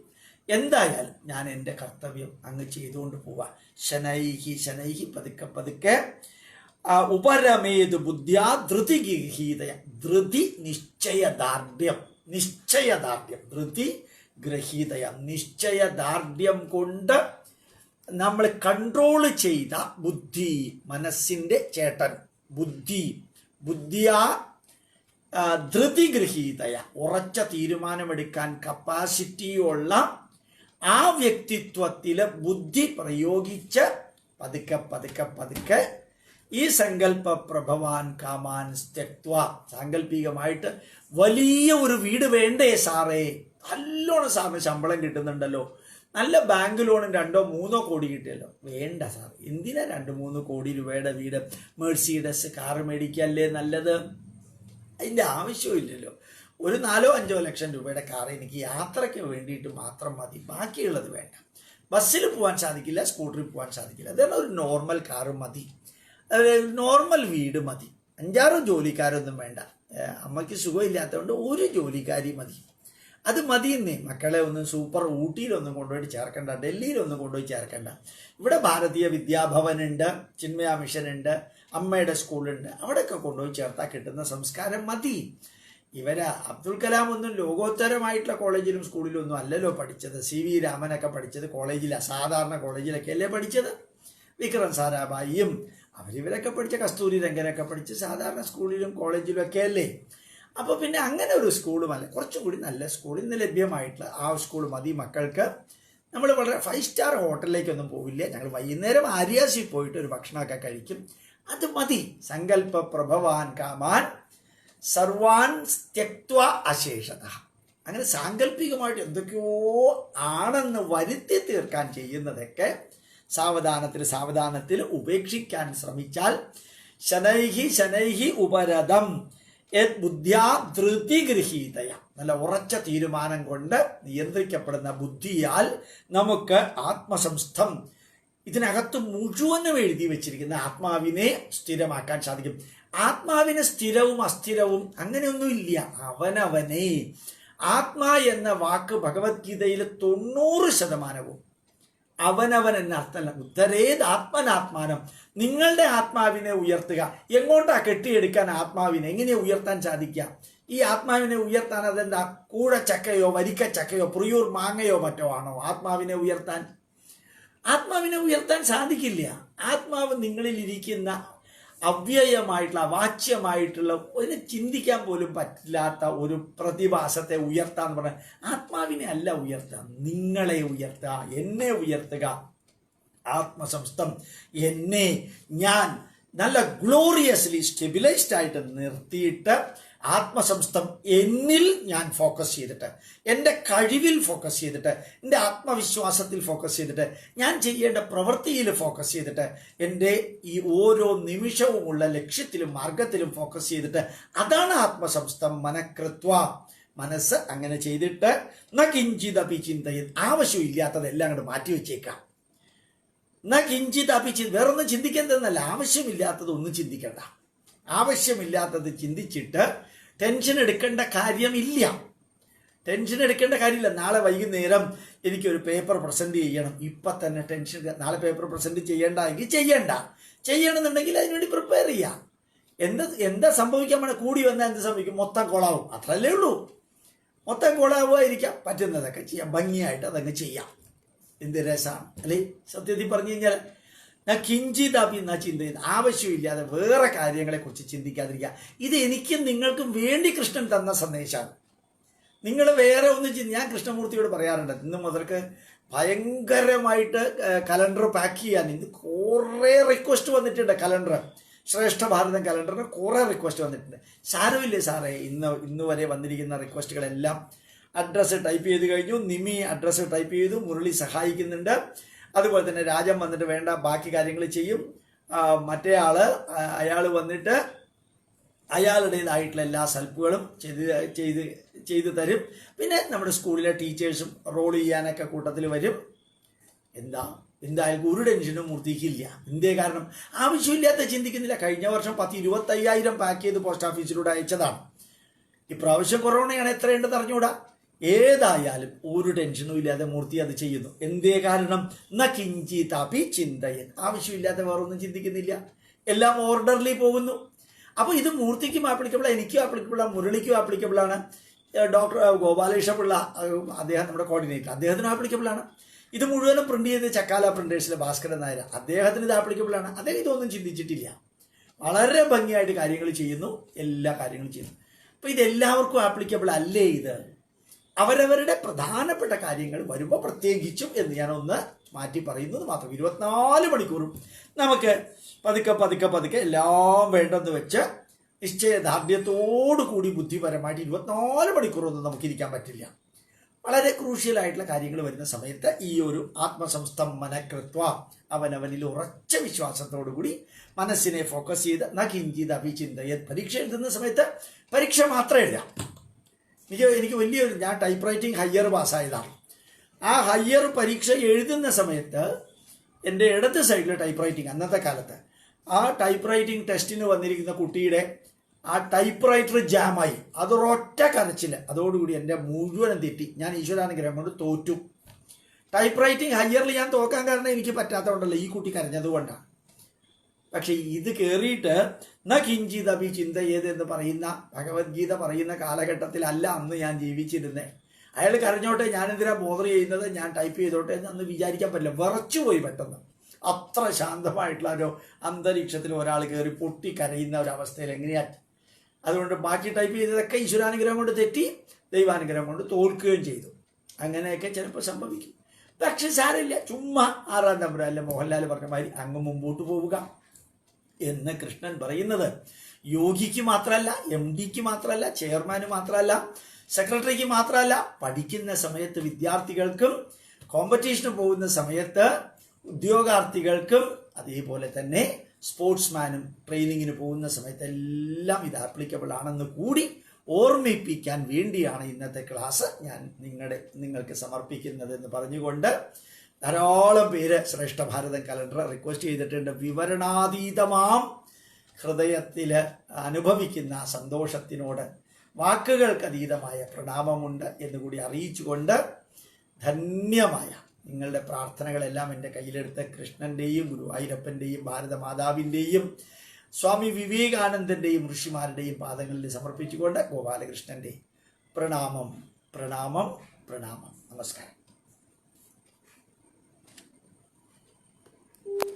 എന്തായാലും ഞാൻ എൻ്റെ കർത്തവ്യം അങ്ങ് ചെയ്തുകൊണ്ട് പോവാ. ശനൈഹി പതുക്കെ ഉപരമേത് ബുദ്ധ്യാ ധൃതിഗൃഹീതയ നിശ്ചയദാർഢ്യം കൊണ്ട് നമ്മൾ കൺട്രോൾ ചെയ്ത ബുദ്ധി, മനസ്സിൻ്റെ ചേട്ടൻ ബുദ്ധിയാ ധൃതിഗൃഹീതയ ഉറച്ച തീരുമാനമെടുക്കാൻ കപ്പാസിറ്റിയുള്ള ആ വ്യക്തിത്വത്തിൽ ബുദ്ധി പ്രയോഗിച്ച് പതുക്കെ ഈ സങ്കല്പ പ്രഭവാൻ കാമാൻ ത്യക്ത്വ, സാങ്കല്പികമായിട്ട് വലിയ ഒരു വീട് വേണ്ടേ സാറേ? നല്ലോണം സാറിന് ശമ്പളം കിട്ടുന്നുണ്ടല്ലോ, നല്ല ബാങ്ക് ലോണും 2-3 കോടി കിട്ടിയല്ലോ. വേണ്ട സാർ, എന്തിനാ 2-3 കോടി രൂപയുടെ വീട്, മെഴ്സിഡസ് കാറ് മേടിക്കല്ലേ നല്ലത്? അതിൻ്റെ ആവശ്യമില്ലല്ലോ. ഒരു 4-5 ലക്ഷം രൂപയുടെ കാർ എനിക്ക് യാത്രയ്ക്ക് വേണ്ടിയിട്ട് മാത്രം മതി, ബാക്കിയുള്ളത് വേണ്ട. ബസ്സിൽ പോകാൻ സാധിക്കില്ല, സ്കൂട്ടറിൽ പോകാൻ സാധിക്കില്ല, അതാണ് ഒരു നോർമൽ കാറ് മതി, നോർമൽ വീട് മതി. 5-6 ജോലിക്കാരൊന്നും വേണ്ട. അമ്മയ്ക്ക് സുഖമില്ലാത്തതുകൊണ്ട് ഒരു ജോലിക്കാരി മതി, അത് മതിയെന്നേ. മക്കളെ ഒന്നും സൂപ്പർ ഊട്ടിയിലൊന്നും കൊണ്ടുപോയി ചേർക്കണ്ട, ഡൽഹിയിലൊന്നും കൊണ്ടുപോയി ചേർക്കണ്ട. ഇവിടെ ഭാരതീയ വിദ്യാഭവനുണ്ട്, ചിന്മയ മിഷനുണ്ട്, അമ്മയുടെ സ്കൂളുണ്ട്, അവിടെയൊക്കെ കൊണ്ടുപോയി ചേർത്താൽ കിട്ടുന്ന സംസ്കാരം മതി. ഇവര് അബ്ദുൽ കലാം ഒന്നും ലോകോത്തരമായിട്ടുള്ള കോളേജിലും സ്കൂളിലും ഒന്നും അല്ലല്ലോ പഠിച്ചത്. CV രാമനൊക്കെ പഠിച്ചത് കോളേജിലാണ്, സാധാരണ കോളേജിലൊക്കെ അല്ലേ പഠിച്ചത്. വിക്രം സാരാഭായിയും അവരിവരൊക്കെ പഠിച്ച കസ്തൂരി രംഗനൊക്കെ പഠിച്ച് സാധാരണ സ്കൂളിലും കോളേജിലും ഒക്കെ അല്ലേ. അപ്പോൾ പിന്നെ അങ്ങനെ ഒരു സ്കൂളുമല്ല, കുറച്ചും കൂടി നല്ല സ്കൂൾ ഇന്ന് ലഭ്യമായിട്ടുള്ള ആ സ്കൂൾ മതി മക്കൾക്ക്. നമ്മൾ വളരെ 5 സ്റ്റാർ ഹോട്ടലിലേക്കൊന്നും പോവില്ല, ഞങ്ങൾ വൈകുന്നേരം ആര്യാസിൽ പോയിട്ട് ഒരു ഭക്ഷണമൊക്കെ കഴിക്കും, അത് മതി. സങ്കല്പ പ്രഭവാൻ കാമാൻ സർവാൻ ത്യക്ത്വ അശേഷത. അങ്ങനെ സാങ്കല്പികമായിട്ട് എന്തൊക്കെയോ ആണെന്ന് വരുത്തി തീർക്കാൻ ചെയ്യുന്നതൊക്കെ സാവധാനത്തിൽ ഉപേക്ഷിക്കാൻ ശ്രമിച്ചാൽ ശനൈഹി ഉപരതം ബുദ്ധ്യാ ധൃതിഗൃഹീതയ, നല്ല ഉറച്ച തീരുമാനം കൊണ്ട് നിയന്ത്രിക്കപ്പെടുന്ന ബുദ്ധിയാൽ നമുക്ക് ആത്മസംസ്ഥം, ഇതിനകത്ത് മുഴുവനും എഴുതി വെച്ചിരിക്കുന്ന ആത്മാവിനെ സ്ഥിരമാക്കാൻ സാധിക്കും. ആത്മാവിന് സ്ഥിരവും അസ്ഥിരവും അങ്ങനെയൊന്നുമില്ല. അവനവനെ, ആത്മാ എന്ന വാക്ക് ഭഗവത്ഗീതയിൽ 90% അവനവൻ എന്ന അർത്ഥമല്ല. ഉദ്ധരേത് ആത്മനാത്മാനം, നിങ്ങളുടെ ആത്മാവിനെ ഉയർത്തുക. എങ്ങോട്ടാ കെട്ടിയെടുക്കാൻ ആത്മാവിനെ? എങ്ങനെയാ ഉയർത്താൻ സാധിക്കുക? ഈ ആത്മാവിനെ ഉയർത്താൻ അതെന്താ കൂഴച്ചക്കയോ വരിക്കച്ചക്കയോ പ്രിയൂർ മാങ്ങയോ മറ്റോ ആണോ ആത്മാവിനെ ഉയർത്താൻ? ആത്മാവിനെ ഉയർത്താൻ സാധിക്കില്ല. ആത്മാവ് നിങ്ങളിൽ ഇരിക്കുന്ന അവ്യയമായിട്ടുള്ള അവാച്യമായിട്ടുള്ള ഒരു ചിന്തിക്കാൻ പോലും പറ്റില്ലാത്ത ഒരു പ്രതിഭാസത്തെ ഉയർത്താന്ന് പറഞ്ഞാൽ ആത്മാവിനെ അല്ല ഉയർത്തുക, നിങ്ങളെ ഉയർത്തുക, എന്നെ ഉയർത്തുക. ആത്മസംസ്ഥം, എന്നെ ഞാൻ നല്ല ഗ്ലോറിയസ്ലി സ്റ്റെബിലൈസ്ഡ് ആയിട്ട് നിർത്തിയിട്ട് ആത്മസംസ്ഥം എന്നിൽ ഞാൻ ഫോക്കസ് ചെയ്തിട്ട്, എൻ്റെ കഴിവിൽ ഫോക്കസ് ചെയ്തിട്ട്, എൻ്റെ ആത്മവിശ്വാസത്തിൽ ഫോക്കസ് ചെയ്തിട്ട്, ഞാൻ ചെയ്യേണ്ട പ്രവൃത്തിയിൽ ഫോക്കസ് ചെയ്തിട്ട്, എൻ്റെ ഈ ഓരോ നിമിഷവുമുള്ള ലക്ഷ്യത്തിലും മാർഗത്തിലും ഫോക്കസ് ചെയ്തിട്ട്, അതാണ് ആത്മസംസ്ഥം. മനഃകൃത്വ, മനസ്സ് അങ്ങനെ ചെയ്തിട്ട് കിഞ്ചിതപി ചിന്തയിൽ, ആവശ്യമില്ലാത്തതെല്ലാം അങ്ങോട്ട് മാറ്റിവെച്ചേക്കാം. കിഞ്ചിതപി വേറൊന്നും ചിന്തിക്കേണ്ടതെന്നല്ല, ആവശ്യമില്ലാത്തത് ഒന്നും ചിന്തിക്കണ്ട. ആവശ്യമില്ലാത്തത് ചിന്തിച്ചിട്ട് ടെൻഷൻ എടുക്കേണ്ട കാര്യമില്ല. നാളെ വൈകുന്നേരം എനിക്കൊരു പേപ്പർ പ്രസന്റ് ചെയ്യണം, ഇപ്പം തന്നെ ടെൻഷൻ. നാളെ പേപ്പർ പ്രസന്റ് ചെയ്യേണ്ട എങ്കിൽ ചെയ്യണമെന്നുണ്ടെങ്കിൽ അതിനുവേണ്ടി പ്രിപ്പയർ ചെയ്യാം. എന്താ സംഭവിക്കാൻ വേണം? കൂടി വന്നാൽ എന്ത് സംഭവിക്കും? മൊത്തം കൊളാവും, അത്രല്ലേ ഉള്ളൂ. മൊത്തം കൊളാവുമായിരിക്കാം. പറ്റുന്നതൊക്കെ ചെയ്യാം, ഭംഗിയായിട്ട് അതങ്ങ് ചെയ്യാം. എന്ത് രസമാണ് അല്ലേ? സത്യത്തിൽ പറഞ്ഞു കഴിഞ്ഞാൽ കിഞ്ചിതപി എന്ന ചിന്തയിൽ ആവശ്യമില്ലാതെ വേറെ കാര്യങ്ങളെക്കുറിച്ച് ചിന്തിക്കാതിരിക്കുക. ഇത് എനിക്കും നിങ്ങൾക്കും വേണ്ടി കൃഷ്ണൻ തന്ന സന്ദേശമാണ്. നിങ്ങൾ വേറെ ഒന്നും ഞാൻ കൃഷ്ണമൂർത്തിയോട് പറയാറുണ്ട്, ഇന്ന് മുതൽക്ക് ഭയങ്കരമായിട്ട് കലണ്ടർ പാക്ക് ചെയ്യാൻ. ഇന്ന് കുറേ റിക്വസ്റ്റ് വന്നിട്ടുണ്ട്. കലണ്ടർ, ശ്രേഷ്ഠ ഭാരതം കലണ്ടറിന് കുറേ റിക്വസ്റ്റ് വന്നിട്ടുണ്ട്. സാരമില്ലേ സാറേ, ഇന്ന് വരെ വന്നിരിക്കുന്ന റിക്വസ്റ്റുകളെല്ലാം അഡ്രസ്സ് ടൈപ്പ് ചെയ്ത് കഴിഞ്ഞു. നിമി അഡ്രസ്സ് ടൈപ്പ് ചെയ്തു, മുരളി സഹായിക്കുന്നുണ്ട്. അതുപോലെ തന്നെ രാജൻ വന്നിട്ട് വേണ്ട ബാക്കി കാര്യങ്ങൾ ചെയ്യും. മറ്റേ അയാൾ വന്നിട്ട് അയാളുടേതായിട്ടുള്ള എല്ലാ ഹെൽപ്പുകളും ചെയ്ത് തരും. പിന്നെ നമ്മുടെ സ്കൂളിലെ ടീച്ചേഴ്സും റോൾ ചെയ്യാനൊക്കെ കൂട്ടത്തിൽ വരും. എന്തായാലും ഒരു ടെൻഷനും മൂർത്തിക്കില്ല. എന്തേ കാരണം? ആവശ്യമില്ലാത്ത ചിന്തിക്കുന്നില്ല. കഴിഞ്ഞ വർഷം 25,000 പാക്ക് ചെയ്ത് പോസ്റ്റ് ഓഫീസിലൂടെ അയച്ചതാണ്. ഇപ്രാവശ്യം കൊറോണയാണ്, എത്രയുണ്ടെന്ന് അറിഞ്ഞൂടാ. ഏതായാലും ഒരു ടെൻഷനും ഇല്ലാതെ മൂർത്തി അത് ചെയ്യുന്നു. എന്തേ കാരണം? കിഞ്ചിതപി ചിന്തയൻ, ആവശ്യമില്ലാത്ത വേറൊന്നും ചിന്തിക്കുന്നില്ല. എല്ലാം ഓർഡർലി പോകുന്നു. അപ്പോൾ ഇത് മൂർത്തിക്കും ആപ്ലിക്കബിളാണ്, എനിക്കും ആപ്ലിക്കബിളാണ്, മുരളിക്കും ആപ്ലിക്കബിളാണ്, ഡോക്ടർ ഗോപാലകൃഷ്ണപിള്ള അദ്ദേഹം നമ്മുടെ കോർഡിനേറ്റർ, അദ്ദേഹത്തിന് ആപ്ലിക്കബിളാണ്. ഇത് മുഴുവനും പ്രിന്റ് ചെയ്ത് ചക്കാല പ്രിന്റേഴ്സിലെ ഭാസ്കരൻ നായർ, അദ്ദേഹത്തിന് ഇത് ആപ്ലിക്കബിളാണ്. അദ്ദേഹം ഇതൊന്നും ചിന്തിച്ചിട്ടില്ല. വളരെ ഭംഗിയായിട്ട് കാര്യങ്ങൾ ചെയ്യുന്നു, എല്ലാ കാര്യങ്ങളും ചെയ്യുന്നു. അപ്പോൾ ഇതെല്ലാവർക്കും ആപ്ലിക്കബിൾ അല്ലേ? ഇത് അവരവരുടെ പ്രധാനപ്പെട്ട കാര്യങ്ങൾ വരുമ്പോൾ പ്രത്യേകിച്ചും എന്ന് ഞാനൊന്ന് മാറ്റി പറയുന്നത് മാത്രം. 24 മണിക്കൂറും നമുക്ക് പതുക്കെ പതുക്കെ പതുക്കെ എല്ലാം വേണ്ടെന്ന് വെച്ച് നിശ്ചയദാർഢ്യത്തോടു കൂടി ബുദ്ധിപരമായിട്ട് 24 മണിക്കൂറൊന്നും നമുക്കിരിക്കാൻ പറ്റില്ല. വളരെ ക്രൂഷ്യലായിട്ടുള്ള കാര്യങ്ങൾ വരുന്ന സമയത്ത് ഈ ഒരു ആത്മസംസ്തംഭനകൃത്വ അവനവനിൽ ഉറച്ച വിശ്വാസത്തോടു കൂടി മനസ്സിനെ ഫോക്കസ് ചെയ്ത് നകിഞ്ചിത് അഭിചിന്തയത് പരീക്ഷ എഴുതുന്ന സമയത്ത് പരീക്ഷ മാത്രം എഴുതാം. എനിക്ക് വലിയൊരു ഞാൻ ടൈപ്പ് റൈറ്റിംഗ് ഹയർ പാസ്സായതാണ്. ആ ഹയർ പരീക്ഷ എഴുതുന്ന സമയത്ത് എൻ്റെ ഇടത് സൈഡിൽ ടൈപ്പ് റൈറ്റിംഗ് അന്നത്തെ കാലത്ത് ആ ടൈപ്പ് റൈറ്റിംഗ് ടെസ്റ്റിന് വന്നിരിക്കുന്ന കുട്ടിയുടെ ആ ടൈപ്പ് റൈറ്റർ ജാമായി. അതൊരൊറ്റ കരച്ചിൽ. അതോടുകൂടി എൻ്റെ മുഴുവനും തെറ്റി. ഞാൻ ഈശ്വരാനുഗ്രഹം കൊണ്ട് തോറ്റു. ടൈപ്പ് റൈറ്റിംഗ് ഹയറിൽ ഞാൻ തോക്കാൻ കാരണം എനിക്ക് പറ്റാത്തതുകൊണ്ടല്ലോ, ഈ കുട്ടി കരഞ്ഞതുകൊണ്ടാണ്. പക്ഷെ ഇത് കയറിയിട്ട് കിഞ്ചിത് അഭി ചിന്തയേത് എന്ന് പറയുന്ന ഭഗവത്ഗീത പറയുന്ന കാലഘട്ടത്തിലല്ല അന്ന് ഞാൻ ജീവിച്ചിരുന്നേ. അയാൾ കരഞ്ഞോട്ടെ, ഞാനെന്തിനാ ബോധർ ചെയ്യുന്നത്, ഞാൻ ടൈപ്പ് ചെയ്തോട്ടെ എന്ന് അന്ന് വിചാരിക്കാൻ പറ്റില്ല. വിറച്ചുപോയി പെട്ടെന്ന്. അത്ര ശാന്തമായിട്ടുള്ള ഒരു അന്തരീക്ഷത്തിൽ ഒരാൾ കയറി പൊട്ടി കരയുന്ന ഒരവസ്ഥയിൽ എങ്ങനെയാണ്. അതുകൊണ്ട് ബാക്കി ടൈപ്പ് ചെയ്തതൊക്കെ ഈശ്വരാനുഗ്രഹം കൊണ്ട് തെറ്റി, ദൈവാനുഗ്രഹം കൊണ്ട് തോൽക്കുകയും ചെയ്തു. അങ്ങനെയൊക്കെ ചിലപ്പോൾ സംഭവിക്കും. പക്ഷെ സാരമില്ല, ചുമ്മാ 6-ാം തമ്പുരാനിലെ മോഹൻലാൽ പറഞ്ഞ മാതിരി അങ്ങ് മുമ്പോട്ട് പോവുക എന്ന് കൃഷ്ണൻ പറയുന്നത് യോഗിക്ക് മാത്രമല്ല, MDക്ക് മാത്രമല്ല, ചെയർമാന് മാത്രമല്ല, സെക്രട്ടറിക്ക് മാത്രമല്ല, പഠിക്കുന്ന സമയത്ത് വിദ്യാർത്ഥികൾക്കും, കോമ്പറ്റീഷന് പോകുന്ന സമയത്ത് ഉദ്യോഗാർത്ഥികൾക്കും, അതേപോലെ തന്നെ സ്പോർട്സ്മാനും ട്രെയിനിങ്ങിന് പോകുന്ന സമയത്തെല്ലാം ഇത് ആപ്ലിക്കബിൾ ആണെന്ന് കൂടി ഓർമ്മിപ്പിക്കാൻ വേണ്ടിയാണ് ഇന്നത്തെ ക്ലാസ് ഞാൻ നിങ്ങൾക്ക് സമർപ്പിക്കുന്നതെന്ന് പറഞ്ഞുകൊണ്ട് ധാരാളം പേര് ശ്രേഷ്ഠ ഭാരതം കലണ്ടർ റിക്വസ്റ്റ് ചെയ്തിട്ടുണ്ട്. വിവരണാതീതമാം ഹൃദയത്തിൽ അനുഭവിക്കുന്ന സന്തോഷത്തിനോട് വാക്കുകൾക്കതീതമായ പ്രണാമമുണ്ട് എന്നുകൂടി അറിയിച്ചുകൊണ്ട് ധന്യമായ നിങ്ങളുടെ പ്രാർത്ഥനകളെല്ലാം എൻ്റെ കയ്യിലെടുത്ത് കൃഷ്ണൻ്റെയും ഗുരുവായൂരപ്പൻ്റെയും ഭാരതമാതാവിൻ്റെയും സ്വാമി വിവേകാനന്ദൻ്റെയും ഋഷിമാരുടെയും പാദങ്ങളിൽ സമർപ്പിച്ചുകൊണ്ട് ഗോപാലകൃഷ്ണൻ്റെ പ്രണാമം പ്രണാമം പ്രണാമം. നമസ്കാരം.